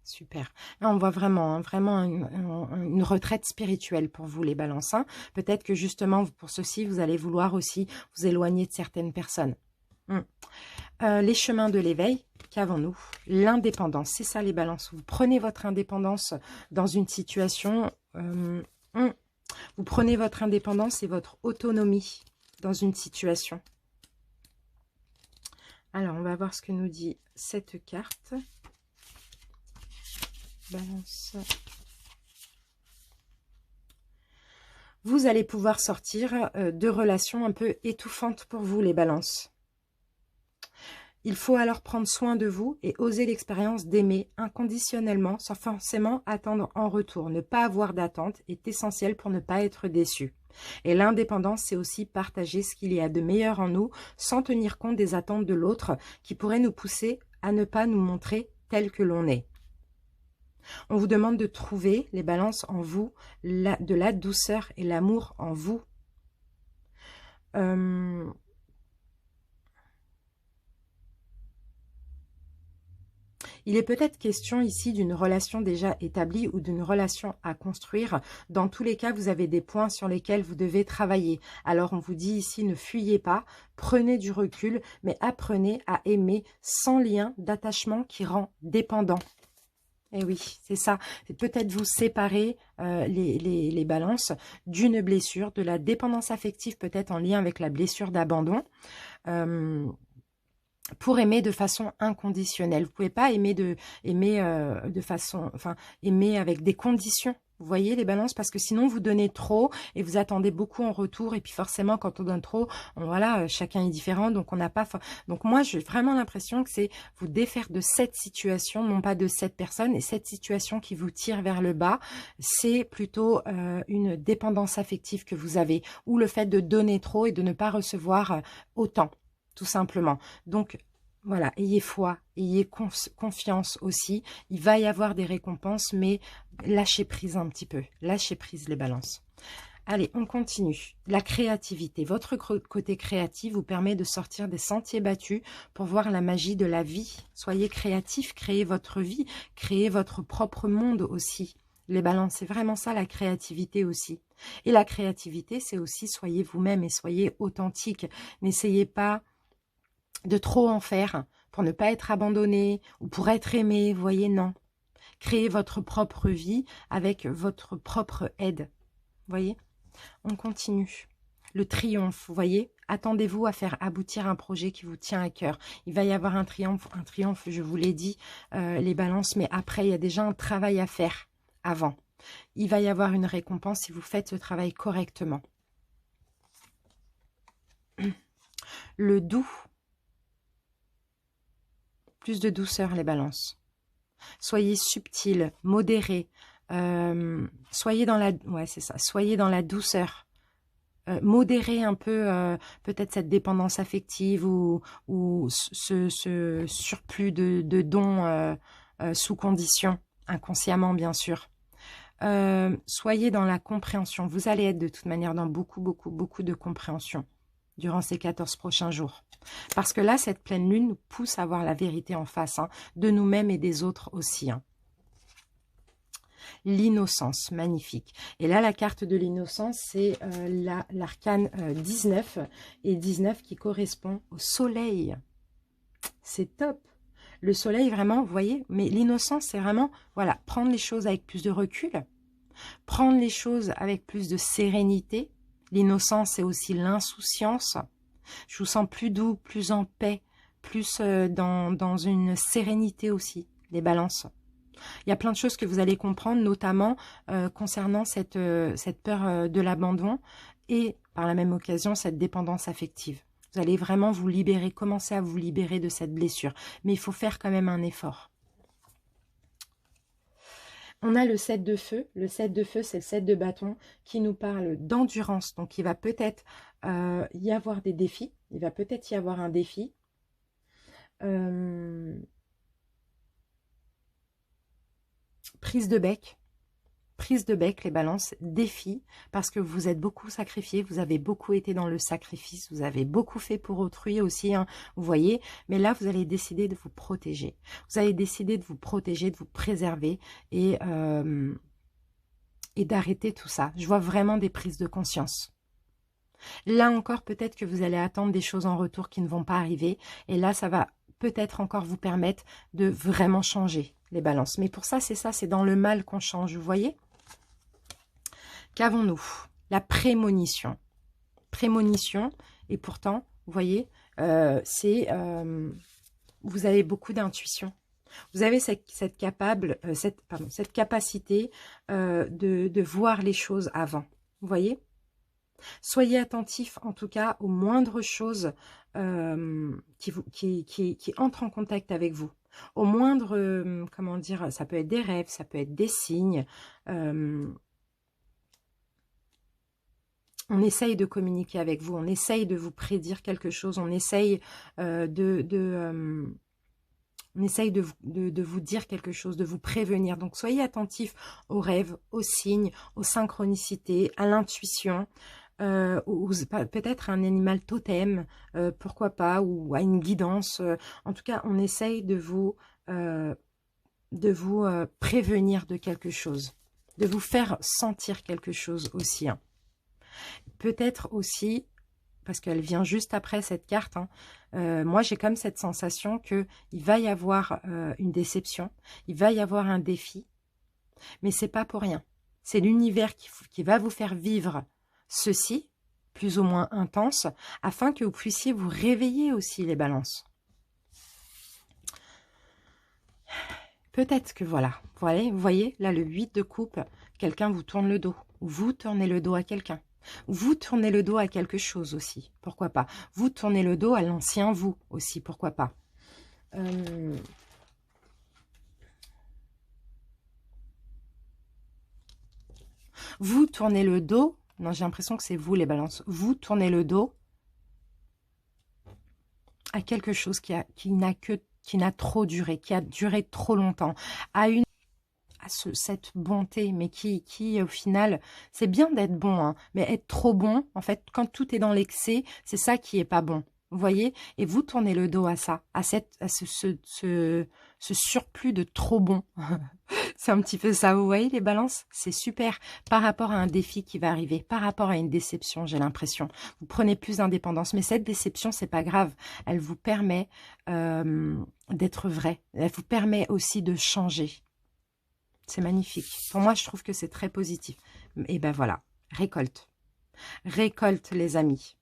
Super. Là, on voit vraiment, hein, vraiment une retraite spirituelle pour vous, les balances, hein. Peut-être que justement, pour ceci, vous allez vouloir aussi vous éloigner de certaines personnes. Les chemins de l'éveil, qu'avons-nous? L'indépendance, c'est ça les balances. Vous prenez votre indépendance dans une situation... vous prenez votre indépendance et votre autonomie dans une situation. Alors, on va voir ce que nous dit cette carte. Balance. Vous allez pouvoir sortir de relations un peu étouffantes pour vous, les balances. Il faut alors prendre soin de vous et oser l'expérience d'aimer inconditionnellement sans forcément attendre en retour. Ne pas avoir d'attente est essentiel pour ne pas être déçu. Et l'indépendance, c'est aussi partager ce qu'il y a de meilleur en nous sans tenir compte des attentes de l'autre qui pourraient nous pousser à ne pas nous montrer tel que l'on est. On vous demande de trouver, les balances, en vous, de la douceur et l'amour en vous. Il est peut-être question ici d'une relation déjà établie ou d'une relation à construire. Dans tous les cas, vous avez des points sur lesquels vous devez travailler. Alors, on vous dit ici, ne fuyez pas, prenez du recul, mais apprenez à aimer sans lien d'attachement qui rend dépendant. Eh oui, c'est ça. C'est peut-être vous séparer les balances d'une blessure, de la dépendance affective peut-être en lien avec la blessure d'abandon. Pour aimer de façon inconditionnelle. Vous pouvez pas aimer de façon, enfin, aimer avec des conditions. Vous voyez les balances, parce que sinon vous donnez trop et vous attendez beaucoup en retour. Et puis forcément, quand on donne trop, voilà, chacun est différent, donc on n'a pas. Donc moi, j'ai vraiment l'impression que c'est vous défaire de cette situation, non pas de cette personne, et cette situation qui vous tire vers le bas, c'est plutôt une dépendance affective que vous avez, ou le fait de donner trop et de ne pas recevoir autant. Tout simplement. Donc, voilà, ayez foi, ayez confiance aussi. Il va y avoir des récompenses, mais lâchez prise un petit peu. Lâchez prise les balances. Allez, on continue. La créativité. Votre côté créatif vous permet de sortir des sentiers battus pour voir la magie de la vie. Soyez créatif, créez votre vie, créez votre propre monde aussi. Les balances, c'est vraiment ça la créativité aussi. Et la créativité, c'est aussi soyez vous-même et soyez authentique. N'essayez pas de trop en faire pour ne pas être abandonné ou pour être aimé, vous voyez, non. Créez votre propre vie avec votre propre aide, vous voyez. On continue. Le triomphe, vous voyez, attendez-vous à faire aboutir un projet qui vous tient à cœur. Il va y avoir un triomphe, je vous l'ai dit, les balances, mais après, il y a déjà un travail à faire avant. Il va y avoir une récompense si vous faites ce travail correctement. Le doux. Plus de douceur, les balances. Soyez subtil, modéré. Soyez dans la... Ouais, c'est ça. Soyez dans la douceur. Modérez un peu peut-être cette dépendance affective ou ce surplus de dons sous condition, inconsciemment, bien sûr. Soyez dans la compréhension. Vous allez être de toute manière dans beaucoup de compréhension durant ces 14 prochains jours. Parce que là, cette pleine lune nous pousse à voir la vérité en face, hein, de nous-mêmes et des autres aussi. Hein. L'innocence, magnifique. Et là, la carte de l'innocence, c'est l'arcane 19, et 19 qui correspond au soleil. C'est top. Le soleil, vraiment, vous voyez, mais l'innocence, c'est vraiment, voilà, prendre les choses avec plus de recul, prendre les choses avec plus de sérénité. L'innocence, c'est aussi l'insouciance. Je vous sens plus doux, plus en paix, plus dans une sérénité aussi, les balances. Il y a plein de choses que vous allez comprendre, notamment concernant cette peur de l'abandon et par la même occasion cette dépendance affective. Vous allez vraiment vous libérer, commencer à vous libérer de cette blessure. Mais il faut faire quand même un effort. On a le 7 de feu. Le 7 de feu, c'est le 7 de bâton qui nous parle d'endurance. Donc, il va peut-être y avoir des défis. Il va peut-être y avoir un défi. Prise de bec. prise de bec, les balances, défi, parce que vous êtes beaucoup sacrifié, vous avez beaucoup été dans le sacrifice, vous avez beaucoup fait pour autrui aussi, hein, vous voyez, mais là, vous allez décider de vous protéger. Vous allez décider de vous protéger, de vous préserver et d'arrêter tout ça. Je vois vraiment des prises de conscience. Là encore, peut-être que vous allez attendre des choses en retour qui ne vont pas arriver, et là, ça va peut-être encore vous permettre de vraiment changer les balances. Mais pour ça, c'est dans le mal qu'on change, vous voyez? Qu'avons-nous? La prémonition. Prémonition, et pourtant, vous voyez, vous avez beaucoup d'intuition. Vous avez cette capacité de voir les choses avant. Vous voyez? Soyez attentif, en tout cas, aux moindres choses qui entrent en contact avec vous. Au moindre, comment dire, ça peut être des rêves, ça peut être des signes. On essaye de communiquer avec vous, on essaye de vous prédire quelque chose, on essaye de vous dire quelque chose, de vous prévenir. Donc, soyez attentifs aux rêves, aux signes, aux synchronicités, à l'intuition, ou peut-être un animal totem, pourquoi pas, ou à une guidance. En tout cas, on essaye de vous prévenir de quelque chose, de vous faire sentir quelque chose aussi. Hein. Peut-être aussi, parce qu'elle vient juste après cette carte, hein, moi j'ai comme cette sensation qu'il va y avoir une déception, il va y avoir un défi, mais c'est pas pour rien. C'est l'univers qui va vous faire vivre ceci, plus ou moins intense, afin que vous puissiez vous réveiller aussi, les balances. Peut-être que voilà, vous voyez, là le 8 de coupe, quelqu'un vous tourne le dos, ou vous tournez le dos à quelqu'un. Vous tournez le dos à quelque chose aussi, pourquoi pas. Vous tournez le dos à l'ancien vous aussi, pourquoi pas. Vous tournez le dos, non j'ai l'impression que c'est vous les balances, vous tournez le dos à quelque chose qui n'a trop duré, qui a duré trop longtemps, à cette bonté, mais qui au final, c'est bien d'être bon, hein, mais être trop bon, en fait, quand tout est dans l'excès, c'est ça qui est pas bon. Vous voyez? Et vous tournez le dos à ça, à ce surplus de trop bon. C'est un petit peu ça, vous voyez les balances? C'est super par rapport à un défi qui va arriver, par rapport à une déception, j'ai l'impression. Vous prenez plus d'indépendance, mais cette déception, c'est pas grave. Elle vous permet d'être vrai. Elle vous permet aussi de changer. C'est magnifique. Pour moi, je trouve que c'est très positif. Et ben voilà, récolte. Récolte, les amis.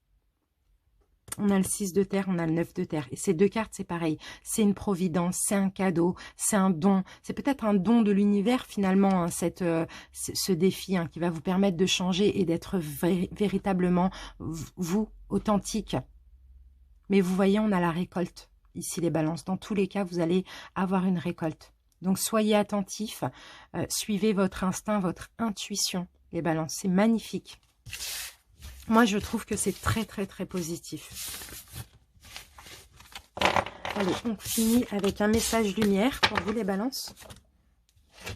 On a le 6 de terre, on a le 9 de terre. Et ces deux cartes, c'est pareil. C'est une providence, c'est un cadeau, c'est un don. C'est peut-être un don de l'univers, finalement, hein, ce défi hein, qui va vous permettre de changer et d'être véritablement, vous, authentique. Mais vous voyez, on a la récolte, ici, les balances. Dans tous les cas, vous allez avoir une récolte. Donc, soyez attentifs, suivez votre instinct, votre intuition, les balances. C'est magnifique. Moi, je trouve que c'est très, très, très positif. Allez, on finit avec un message lumière pour vous, les balances. Allez,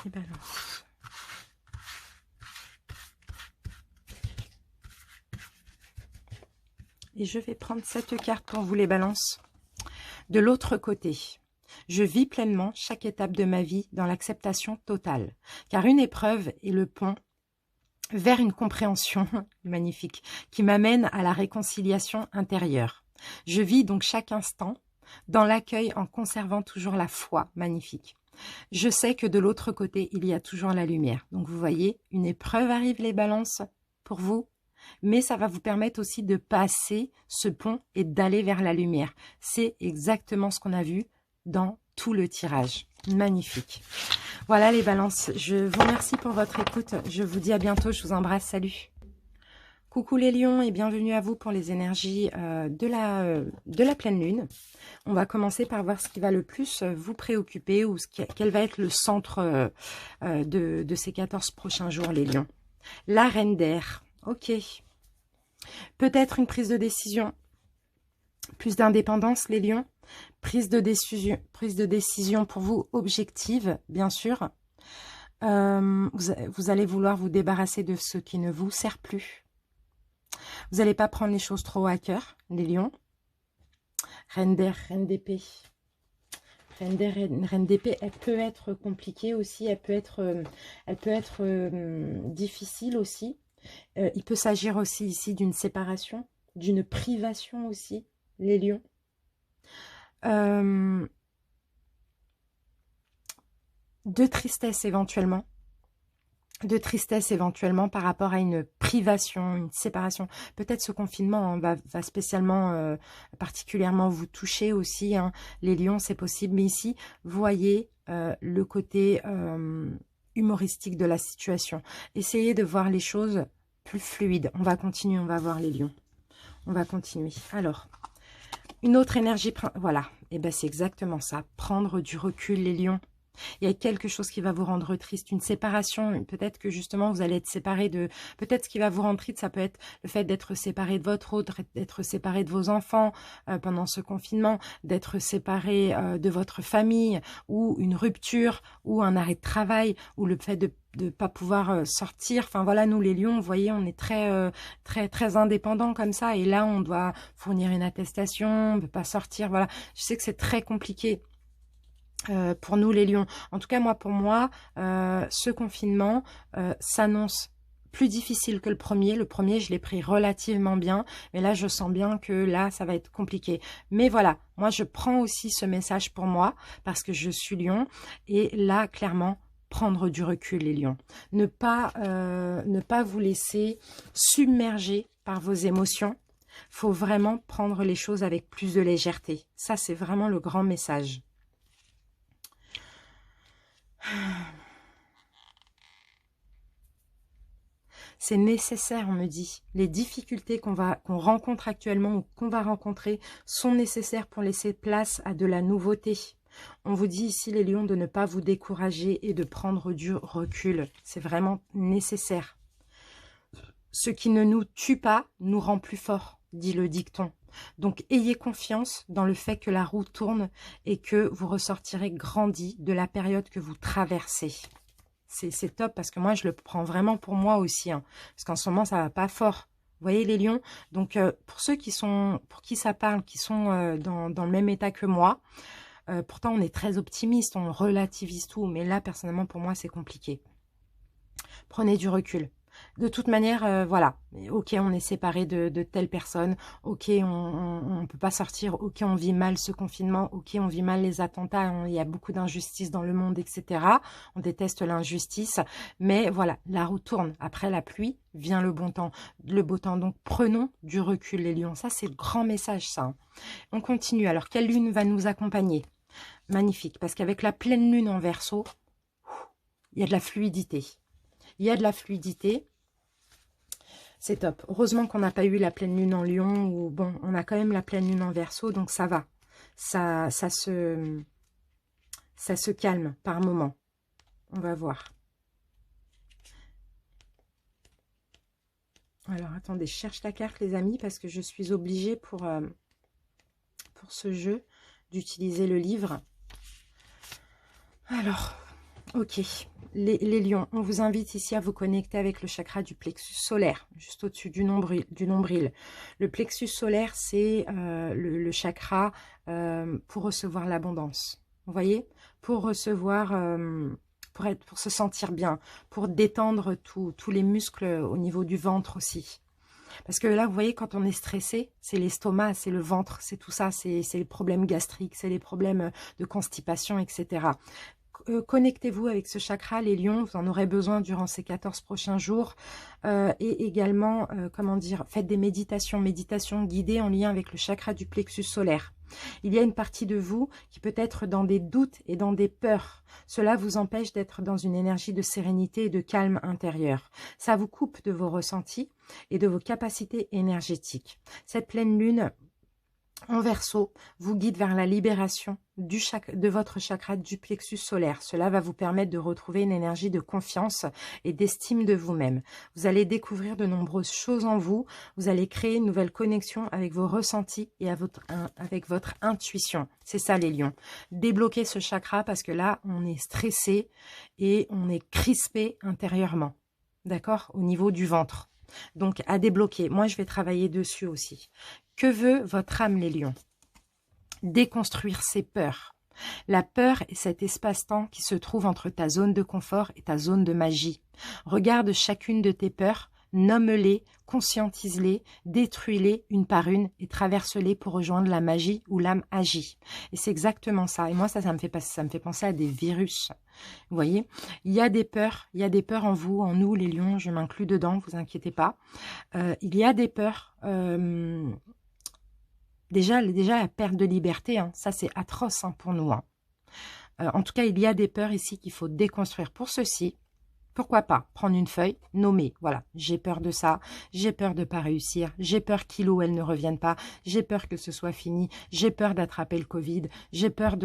les balances. Et je vais prendre cette carte pour vous, les balances. De l'autre côté, je vis pleinement chaque étape de ma vie dans l'acceptation totale, car une épreuve est le pont vers une compréhension magnifique qui m'amène à la réconciliation intérieure. Je vis donc chaque instant dans l'accueil en conservant toujours la foi magnifique. Je sais que de l'autre côté, il y a toujours la lumière. Donc vous voyez, une épreuve arrive, les balances, pour vous. Mais ça va vous permettre aussi de passer ce pont et d'aller vers la lumière. C'est exactement ce qu'on a vu dans tout le tirage. Magnifique. Voilà les balances, je vous remercie pour votre écoute. Je vous dis à bientôt, je vous embrasse, salut. Coucou les lions et bienvenue à vous pour les énergies de la pleine lune. On va commencer par voir ce qui va le plus vous préoccuper ou quel va être le centre de ces 14 prochains jours les lions. La reine d'air. Ok. Peut-être une prise de décision. Plus d'indépendance, les lions. Prise de décision pour vous objective, bien sûr. Vous allez vouloir vous débarrasser de ce qui ne vous sert plus. Vous n'allez pas prendre les choses trop à cœur, les lions. Reine d'air, reine d'épée. Reine d'épée, elle peut être compliquée aussi, elle peut être difficile aussi. Il peut s'agir aussi ici d'une séparation, d'une privation aussi, les lions. De tristesse éventuellement. De tristesse éventuellement par rapport à une privation, une séparation. Peut-être ce confinement hein, va spécialement, particulièrement vous toucher aussi. Hein. Les lions, c'est possible. Mais ici, voyez le côté humoristique de la situation. Essayez de voir les choses plus fluides. On va continuer, on va voir les lions. On va continuer. Alors, une autre énergie, voilà. Et ben c'est exactement ça. Prendre du recul, les lions. Il y a quelque chose qui va vous rendre triste, une séparation, peut-être que justement vous allez être séparé de... Peut-être ce qui va vous rendre triste, ça peut être le fait d'être séparé de votre autre, d'être séparé de vos enfants pendant ce confinement, d'être séparé de votre famille, ou une rupture, ou un arrêt de travail, ou le fait de ne pas pouvoir sortir. Enfin voilà, nous les lions, vous voyez, on est très indépendants comme ça, et là on doit fournir une attestation, on ne peut pas sortir, voilà. Je sais que c'est très compliqué. Pour nous les lions. En tout cas, pour moi, ce confinement s'annonce plus difficile que le premier. Le premier, je l'ai pris relativement bien. Mais là, je sens bien que là, ça va être compliqué. Mais voilà, moi, je prends aussi ce message pour moi parce que je suis lion. Et là, clairement, prendre du recul, les lions. Ne pas vous laisser submerger par vos émotions. Il faut vraiment prendre les choses avec plus de légèreté. Ça, c'est vraiment le grand message. C'est nécessaire, on me dit. Les difficultés qu'on rencontre actuellement ou qu'on va rencontrer sont nécessaires pour laisser place à de la nouveauté. On vous dit ici, les lions, de ne pas vous décourager et de prendre du recul. C'est vraiment nécessaire. Ce qui ne nous tue pas nous rend plus forts, dit le dicton. Donc, ayez confiance dans le fait que la roue tourne et que vous ressortirez grandi de la période que vous traversez. C'est top parce que moi, je le prends vraiment pour moi aussi. Hein, parce qu'en ce moment, ça va pas fort. Vous voyez les lions? Donc, pour ceux pour qui ça parle, qui sont dans le même état que moi, pourtant, on est très optimiste, on relativise tout. Mais là, personnellement, pour moi, c'est compliqué. Prenez du recul. De toute manière, voilà, ok, on est séparé de telle personne, ok, on ne peut pas sortir, ok, on vit mal ce confinement, ok, on vit mal les attentats, il y a beaucoup d'injustice dans le monde, etc. On déteste l'injustice, mais voilà, la roue tourne. Après la pluie, vient le bon temps, le beau temps. Donc, prenons du recul, les lions. Ça, c'est le grand message, ça. Hein. On continue. Alors, quelle lune va nous accompagner? Magnifique, parce qu'avec la pleine lune en Verseau, il y a de la fluidité. Il y a de la fluidité, c'est top. Heureusement qu'on n'a pas eu la pleine lune en Lion, ou bon, on a quand même la pleine lune en Verseau, donc ça va. Ça se calme par moment. On va voir. Alors, attendez, je cherche la carte, les amis, parce que je suis obligée pour ce jeu d'utiliser le livre. Alors, ok. Les lions, on vous invite ici à vous connecter avec le chakra du plexus solaire, juste au-dessus du nombril. Le plexus solaire, c'est le chakra pour recevoir l'abondance. Vous voyez? Pour recevoir, pour se sentir bien, pour détendre tous les muscles au niveau du ventre aussi. Parce que là, vous voyez, quand on est stressé, c'est l'estomac, c'est le ventre, c'est tout ça, c'est les problèmes gastriques, c'est les problèmes de constipation, etc. Connectez-vous avec ce chakra, les lions, vous en aurez besoin durant ces 14 prochains jours. Et également, comment dire, faites des méditations guidées en lien avec le chakra du plexus solaire. Il y a une partie de vous qui peut être dans des doutes et dans des peurs. Cela vous empêche d'être dans une énergie de sérénité et de calme intérieur. Ça vous coupe de vos ressentis et de vos capacités énergétiques. Cette pleine lune en Verseau, vous guide vers la libération de votre chakra du plexus solaire. Cela va vous permettre de retrouver une énergie de confiance et d'estime de vous-même. Vous allez découvrir de nombreuses choses en vous. Vous allez créer une nouvelle connexion avec vos ressentis et avec votre intuition. C'est ça les lions. Débloquez ce chakra parce que là, on est stressé et on est crispé intérieurement. D'accord? Au niveau du ventre. Donc, à débloquer. Moi, je vais travailler dessus aussi. Que veut votre âme, les lions? Déconstruire ses peurs. La peur est cet espace-temps qui se trouve entre ta zone de confort et ta zone de magie. Regarde chacune de tes peurs, nomme-les, conscientise-les, détruis-les une par une et traverse-les pour rejoindre la magie où l'âme agit. Et c'est exactement ça. Et moi, ça me fait penser à des virus. Vous voyez, il y a des peurs en vous, en nous, les lions, je m'inclus dedans, vous inquiétez pas. Il y a des peurs... Déjà, la perte de liberté, hein, ça c'est atroce hein, pour nous. Hein. En tout cas, il y a des peurs ici qu'il faut déconstruire. Pour ceci, pourquoi pas prendre une feuille, nommer, voilà, j'ai peur de ça, j'ai peur de ne pas réussir, j'ai peur qu'il ou elle ne revienne pas, j'ai peur que ce soit fini, j'ai peur d'attraper le Covid, j'ai peur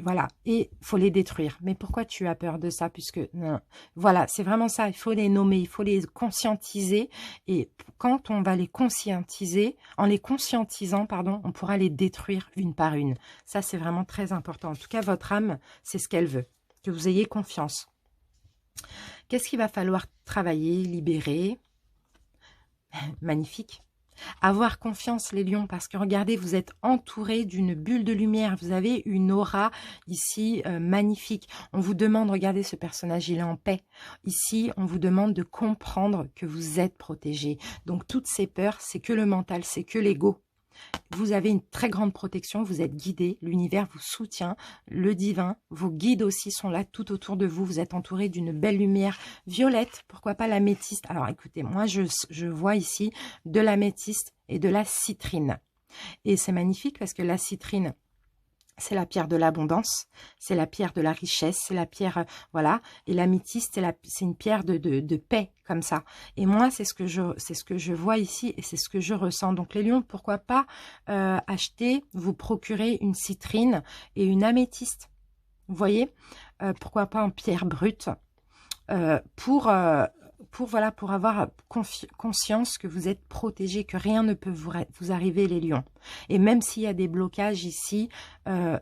voilà, et il faut les détruire. Mais pourquoi tu as peur de ça puisque non. Voilà, c'est vraiment ça, il faut les nommer, il faut les conscientiser et quand on va les conscientiser, en les conscientisant, pardon, on pourra les détruire une par une. Ça, c'est vraiment très important. En tout cas, votre âme, c'est ce qu'elle veut, que vous ayez confiance. Qu'est-ce qu'il va falloir travailler, libérer? Magnifique. Avoir confiance les lions parce que regardez, vous êtes entouré d'une bulle de lumière. Vous avez une aura ici magnifique. On vous demande, regardez ce personnage, il est en paix. Ici, on vous demande de comprendre que vous êtes protégé. Donc toutes ces peurs, c'est que le mental, c'est que l'ego. Vous avez une très grande protection, vous êtes guidé, l'univers vous soutient, le divin, vos guides aussi sont là tout autour de vous, vous êtes entouré d'une belle lumière violette, pourquoi pas l'améthyste. Alors écoutez, moi je vois ici de l'améthyste et de la citrine. Et c'est magnifique parce que la citrine, c'est la pierre de l'abondance, c'est la pierre de la richesse, c'est la pierre, voilà. Et l'améthyste, c'est une pierre de paix, comme ça. Et moi, c'est ce que je vois ici et c'est ce que je ressens. Donc les lions, pourquoi pas acheter, vous procurer une citrine et une améthyste. Vous voyez, pourquoi pas en pierre brute voilà, pour avoir conscience que vous êtes protégé, que rien ne peut vous arriver les lions. Et même s'il y a des blocages ici,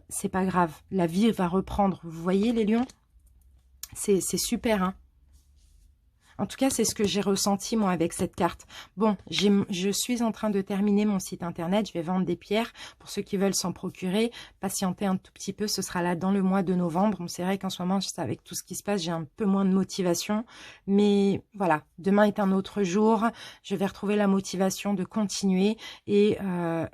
c'est pas grave. La vie va reprendre. Vous voyez les lions? C'est super, hein. En tout cas, c'est ce que j'ai ressenti, moi, avec cette carte. Bon, je suis en train de terminer mon site internet. Je vais vendre des pierres pour ceux qui veulent s'en procurer. Patienter un tout petit peu, ce sera là dans le mois de novembre. Bon, c'est vrai qu'en ce moment, avec tout ce qui se passe, j'ai un peu moins de motivation. Mais voilà, demain est un autre jour. Je vais retrouver la motivation de continuer. Et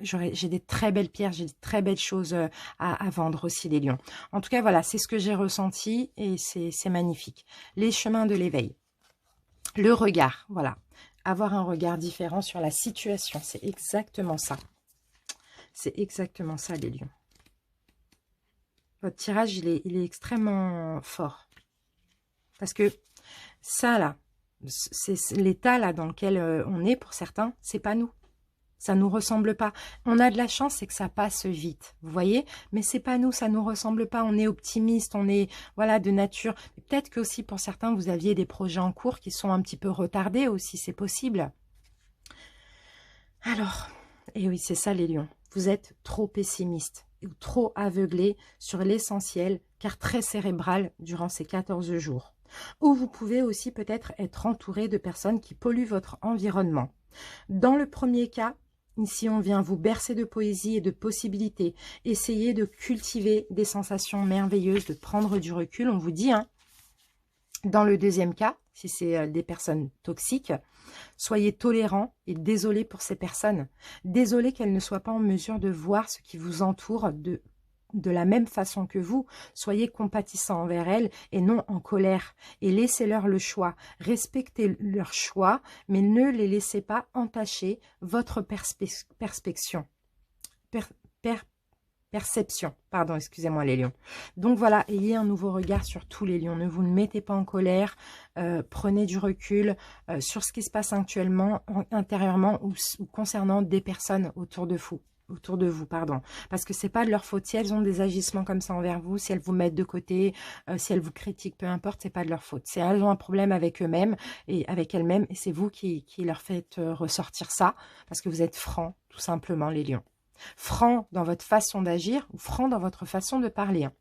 j'ai des très belles pierres, j'ai des très belles choses à vendre aussi, les lions. En tout cas, voilà, c'est ce que j'ai ressenti et c'est magnifique. Les chemins de l'éveil. Le regard, voilà. Avoir un regard différent sur la situation, c'est exactement ça. C'est exactement ça, les lions. Votre tirage, il est extrêmement fort. Parce que ça, là, c'est l'état là dans lequel on est pour certains, c'est pas nous. Ça nous ressemble pas. On a de la chance, c'est que ça passe vite, vous voyez. Mais c'est pas nous, ça nous ressemble pas. On est optimiste, on est voilà de nature. Peut-être que aussi pour certains, vous aviez des projets en cours qui sont un petit peu retardés aussi, c'est possible. Alors, et oui, c'est ça les lions. Vous êtes trop pessimiste ou trop aveuglé sur l'essentiel, car très cérébral durant ces 14 jours. Ou vous pouvez aussi peut-être être entouré de personnes qui polluent votre environnement. Dans le premier cas, ici, on vient vous bercer de poésie et de possibilités. Essayez de cultiver des sensations merveilleuses, de prendre du recul. On vous dit, hein, dans le deuxième cas, si c'est des personnes toxiques, soyez tolérants et désolés pour ces personnes. Désolés qu'elles ne soient pas en mesure de voir ce qui vous entoure de la même façon que vous. Soyez compatissants envers elles et non en colère. Et laissez-leur le choix. Respectez leur choix, mais ne les laissez pas entacher votre perception. Pardon, excusez-moi les lions. Donc voilà, ayez un nouveau regard sur tous les lions. Ne vous mettez pas en colère. Prenez du recul sur ce qui se passe actuellement, intérieurement ou concernant des personnes autour de vous. autour de vous, pardon. Parce que c'est pas de leur faute. Si elles ont des agissements comme ça envers vous, si elles vous mettent de côté, si elles vous critiquent, peu importe, c'est pas de leur faute. C'est elles ont un problème avec eux-mêmes et avec elles-mêmes, et c'est vous qui leur faites ressortir ça, parce que vous êtes francs, tout simplement, les lions. Francs dans votre façon d'agir ou francs dans votre façon de parler. Hein.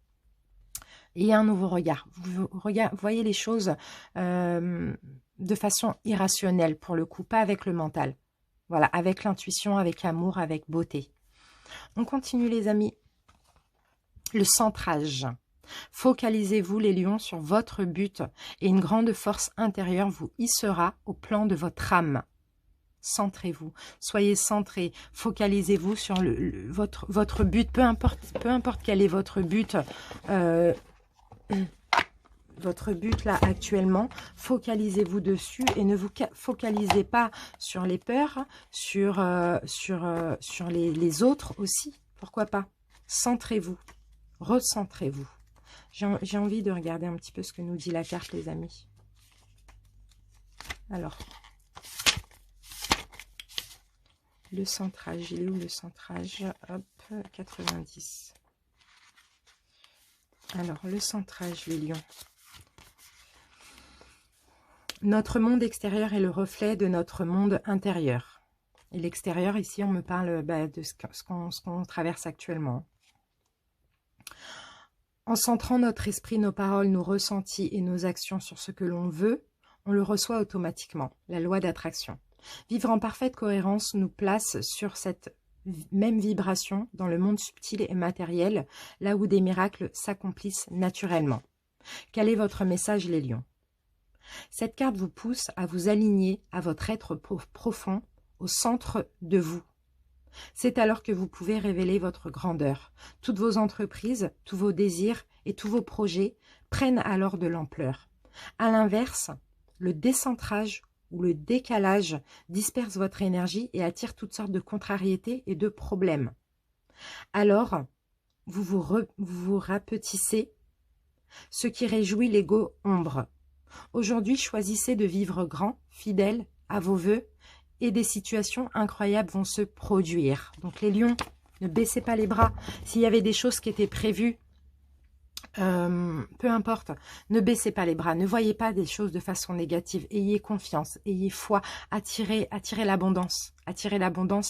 Et un nouveau regard. Vous voyez les choses de façon irrationnelle, pour le coup, pas avec le mental. Voilà, avec l'intuition, avec amour, avec beauté. On continue, les amis. Le centrage. Focalisez-vous, les lions, sur votre but et une grande force intérieure vous hissera au plan de votre âme. Centrez-vous, soyez centrés, focalisez-vous sur votre but, peu importe quel est votre but, là actuellement, focalisez-vous dessus et ne vous focalisez pas sur les peurs, sur les autres aussi, pourquoi pas. Centrez-vous, recentrez-vous. J'ai envie de regarder un petit peu ce que nous dit la carte, les amis. Alors, le centrage, il est où le centrage? Hop, 90. Alors, le centrage, les lions. Notre monde extérieur est le reflet de notre monde intérieur. Et l'extérieur, ici, on me parle de ce qu'on traverse actuellement. En centrant notre esprit, nos paroles, nos ressentis et nos actions sur ce que l'on veut, on le reçoit automatiquement, la loi d'attraction. Vivre en parfaite cohérence nous place sur cette même vibration dans le monde subtil et matériel, là où des miracles s'accomplissent naturellement. Quel est votre message, les lions? Cette carte vous pousse à vous aligner à votre être profond, au centre de vous. C'est alors que vous pouvez révéler votre grandeur. Toutes vos entreprises, tous vos désirs et tous vos projets prennent alors de l'ampleur. À l'inverse, le décentrage ou le décalage disperse votre énergie et attire toutes sortes de contrariétés et de problèmes. Alors, vous rapetissez, ce qui réjouit l'ego ombre. Aujourd'hui, choisissez de vivre grand, fidèle à vos vœux, et des situations incroyables vont se produire. Donc les lions, ne baissez pas les bras. S'il y avait des choses qui étaient prévues, peu importe, ne baissez pas les bras, ne voyez pas des choses de façon négative, ayez confiance, ayez foi, attirez l'abondance,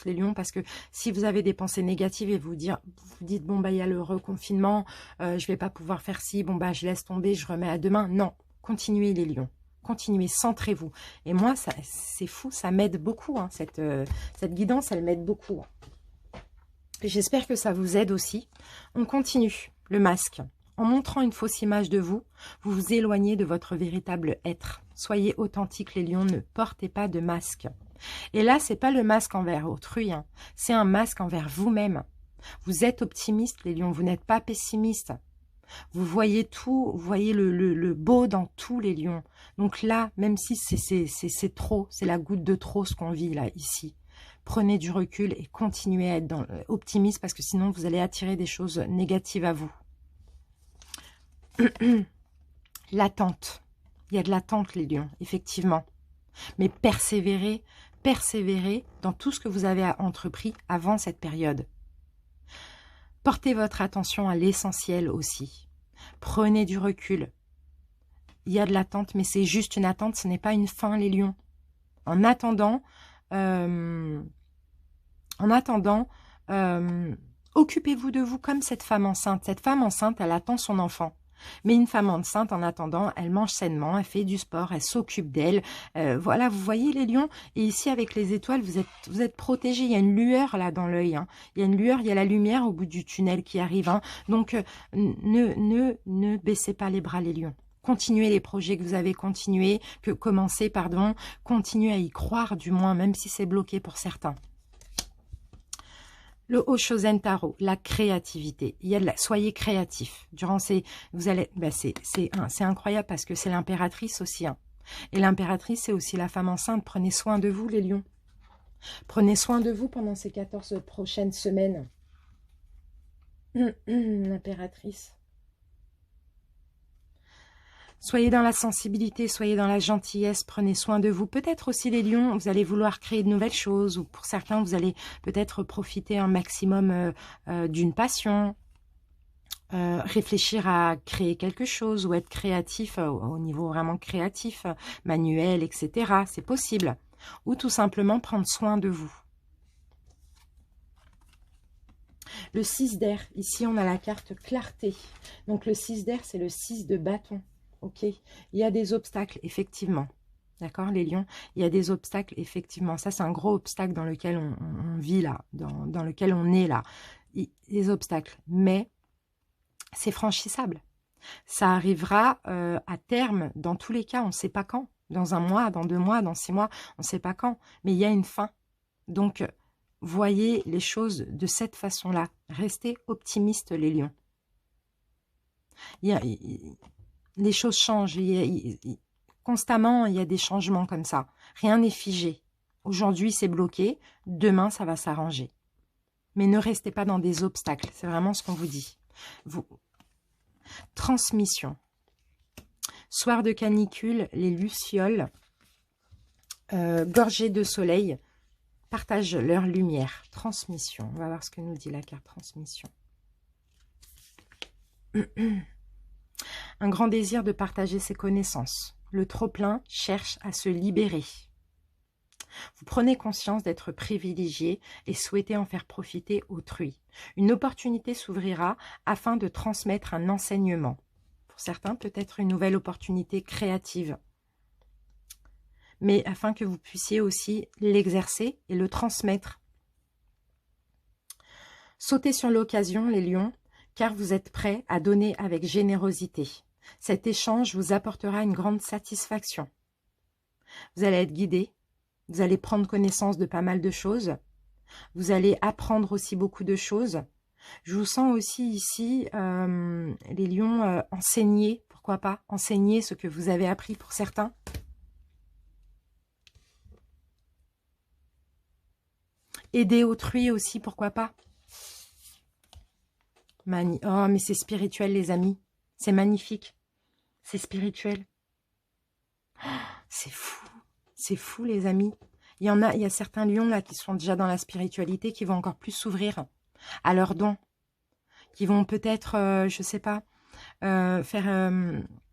les lions, parce que si vous avez des pensées négatives et vous dites bon bah il y a le reconfinement, je vais pas pouvoir faire ci, bon bah je laisse tomber, je remets à demain, non, continuez les lions, continuez, centrez-vous. Et moi c'est fou, ça m'aide beaucoup, hein, cette guidance, elle m'aide beaucoup. J'espère que ça vous aide aussi. On continue, le masque. En montrant une fausse image de vous, vous vous éloignez de votre véritable être. Soyez authentiques, les lions, ne portez pas de masque. Et là, c'est pas le masque envers autrui, hein. C'est un masque envers vous-même. Vous êtes optimiste, les lions, vous n'êtes pas pessimiste. Vous voyez tout, vous voyez le beau dans tous les lions. Donc là, même si c'est trop, c'est la goutte de trop ce qu'on vit là, ici. Prenez du recul et continuez à être optimiste, parce que sinon vous allez attirer des choses négatives à vous. L'attente. Il y a de l'attente, les lions, effectivement. Mais persévérez dans tout ce que vous avez entrepris avant cette période. Portez votre attention à l'essentiel aussi. Prenez du recul. Il y a de l'attente, mais c'est juste une attente, ce n'est pas une fin, les lions. En attendant, occupez-vous de vous comme cette femme enceinte. Cette femme enceinte, elle attend son enfant. Mais une femme enceinte, en attendant, elle mange sainement, elle fait du sport, elle s'occupe d'elle. Voilà, vous voyez les lions. Et ici, avec les étoiles, vous êtes protégés. Il y a une lueur là dans l'œil. Hein. Il y a une lueur, il y a la lumière au bout du tunnel qui arrive. Hein. Donc, ne baissez pas les bras, les lions. Continuez les projets que vous avez commencé, continuez à y croire du moins, même si c'est bloqué pour certains. Le Oshozen Tarot, la créativité. Il y a soyez créatifs. Durant c'est incroyable parce que c'est l'impératrice aussi. Hein. Et l'impératrice, c'est aussi la femme enceinte. Prenez soin de vous, les lions. Prenez soin de vous pendant ces 14 prochaines semaines. L'impératrice. Soyez dans la sensibilité, soyez dans la gentillesse, prenez soin de vous. Peut-être aussi les lions, vous allez vouloir créer de nouvelles choses, ou pour certains, vous allez peut-être profiter un maximum d'une passion, réfléchir à créer quelque chose, ou être créatif au niveau vraiment créatif, manuel, etc. C'est possible. Ou tout simplement prendre soin de vous. Le 6 d'air, ici on a la carte clarté. Donc le 6 d'air, c'est le 6 de bâton. Ok, il y a des obstacles, effectivement. D'accord, les lions, il y a des obstacles, effectivement. Ça, c'est un gros obstacle dans lequel on vit là, dans lequel on est là. Des obstacles, mais c'est franchissable. Ça arrivera à terme, dans tous les cas, on ne sait pas quand. Dans 1 mois, dans 2 mois, dans 6 mois, on ne sait pas quand. Mais il y a une fin. Donc, voyez les choses de cette façon-là. Restez optimistes, les lions. Les choses changent. Constamment, il y a des changements comme ça. Rien n'est figé. Aujourd'hui, c'est bloqué. Demain, ça va s'arranger. Mais ne restez pas dans des obstacles. C'est vraiment ce qu'on vous dit. Transmission. Soir de canicule, les lucioles, gorgées de soleil, partagent leur lumière. Transmission. On va voir ce que nous dit la carte transmission. Un grand désir de partager ses connaissances. Le trop-plein cherche à se libérer. Vous prenez conscience d'être privilégié et souhaitez en faire profiter autrui. Une opportunité s'ouvrira afin de transmettre un enseignement. Pour certains, peut-être une nouvelle opportunité créative. Mais afin que vous puissiez aussi l'exercer et le transmettre. Sautez sur l'occasion, les lions, car vous êtes prêts à donner avec générosité. Cet échange vous apportera une grande satisfaction. Vous allez être guidé, vous allez prendre connaissance de pas mal de choses, vous allez apprendre aussi beaucoup de choses. Je vous sens aussi ici, les lions, enseigner, pourquoi pas, enseigner ce que vous avez appris pour certains. Aider autrui aussi, pourquoi pas. Oh, mais c'est spirituel, les amis. C'est magnifique. C'est spirituel. Oh, c'est fou, les amis. Il y a certains lions là qui sont déjà dans la spiritualité, qui vont encore plus s'ouvrir à leurs dons, qui vont peut-être, je ne sais pas, faire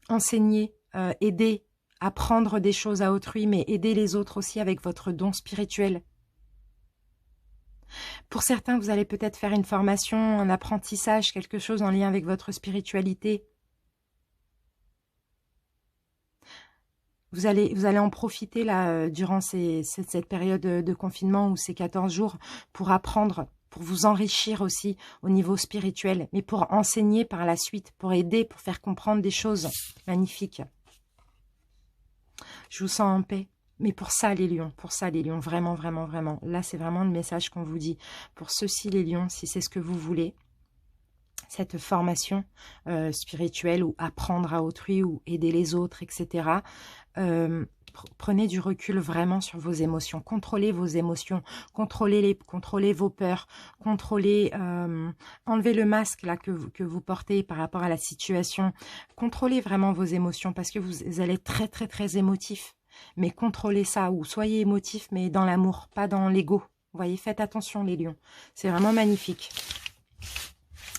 enseigner, aider, apprendre des choses à autrui, mais aider les autres aussi avec votre don spirituel. Pour certains, vous allez peut-être faire une formation, un apprentissage, quelque chose en lien avec votre spiritualité. Vous allez en profiter là durant cette période de confinement ou ces 14 jours pour apprendre, pour vous enrichir aussi au niveau spirituel, mais pour enseigner par la suite, pour aider, pour faire comprendre des choses magnifiques. Je vous sens en paix. Mais pour ça, les lions, vraiment, vraiment, vraiment. Là, c'est vraiment le message qu'on vous dit. Pour ceci, les lions, si c'est ce que vous voulez, cette formation spirituelle ou apprendre à autrui ou aider les autres, etc., prenez du recul vraiment sur vos émotions. Contrôlez vos émotions, contrôlez vos peurs, enlevez le masque là que vous portez par rapport à la situation. Contrôlez vraiment vos émotions parce que vous allez être très, très, très émotif. Mais contrôlez ça, ou soyez émotif, mais dans l'amour, pas dans l'ego. Vous voyez, faites attention les lions. C'est vraiment magnifique.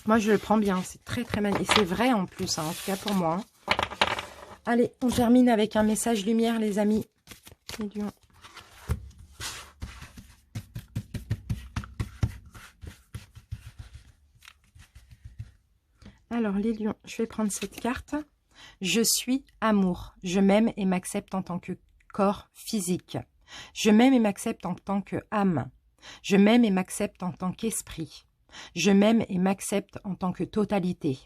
Moi, je le prends bien. C'est très, très magnifique. Et c'est vrai en plus, hein, en tout cas pour moi. Allez, on termine avec un message lumière, les amis. Les lions. Alors, les lions, je vais prendre cette carte. Je suis amour. Je m'aime et m'accepte en tant que corps physique. Je m'aime et m'accepte en tant que âme. Je m'aime et m'accepte en tant qu'esprit. Je m'aime et m'accepte en tant que totalité.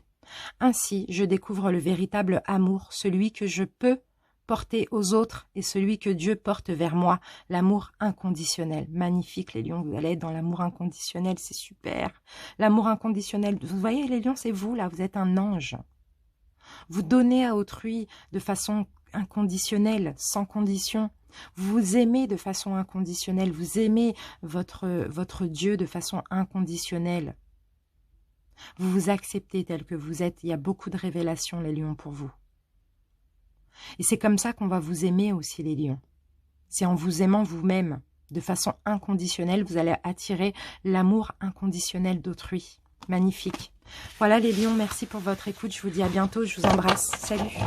Ainsi, je découvre le véritable amour, celui que je peux porter aux autres et celui que Dieu porte vers moi, l'amour inconditionnel. Magnifique, les lions, vous allez être dans l'amour inconditionnel, c'est super. L'amour inconditionnel, vous voyez, les lions, c'est vous, là, vous êtes un ange. Vous donnez à autrui de façon inconditionnelle, sans condition. Vous aimez de façon inconditionnelle. Vous aimez votre Dieu de façon inconditionnelle. Vous vous acceptez tel que vous êtes. Il y a beaucoup de révélations, les lions, pour vous. Et c'est comme ça qu'on va vous aimer aussi, les lions. C'est en vous aimant vous-même de façon inconditionnelle, vous allez attirer l'amour inconditionnel d'autrui. Magnifique. Voilà les lions, merci pour votre écoute. Je vous dis à bientôt, je vous embrasse. Salut.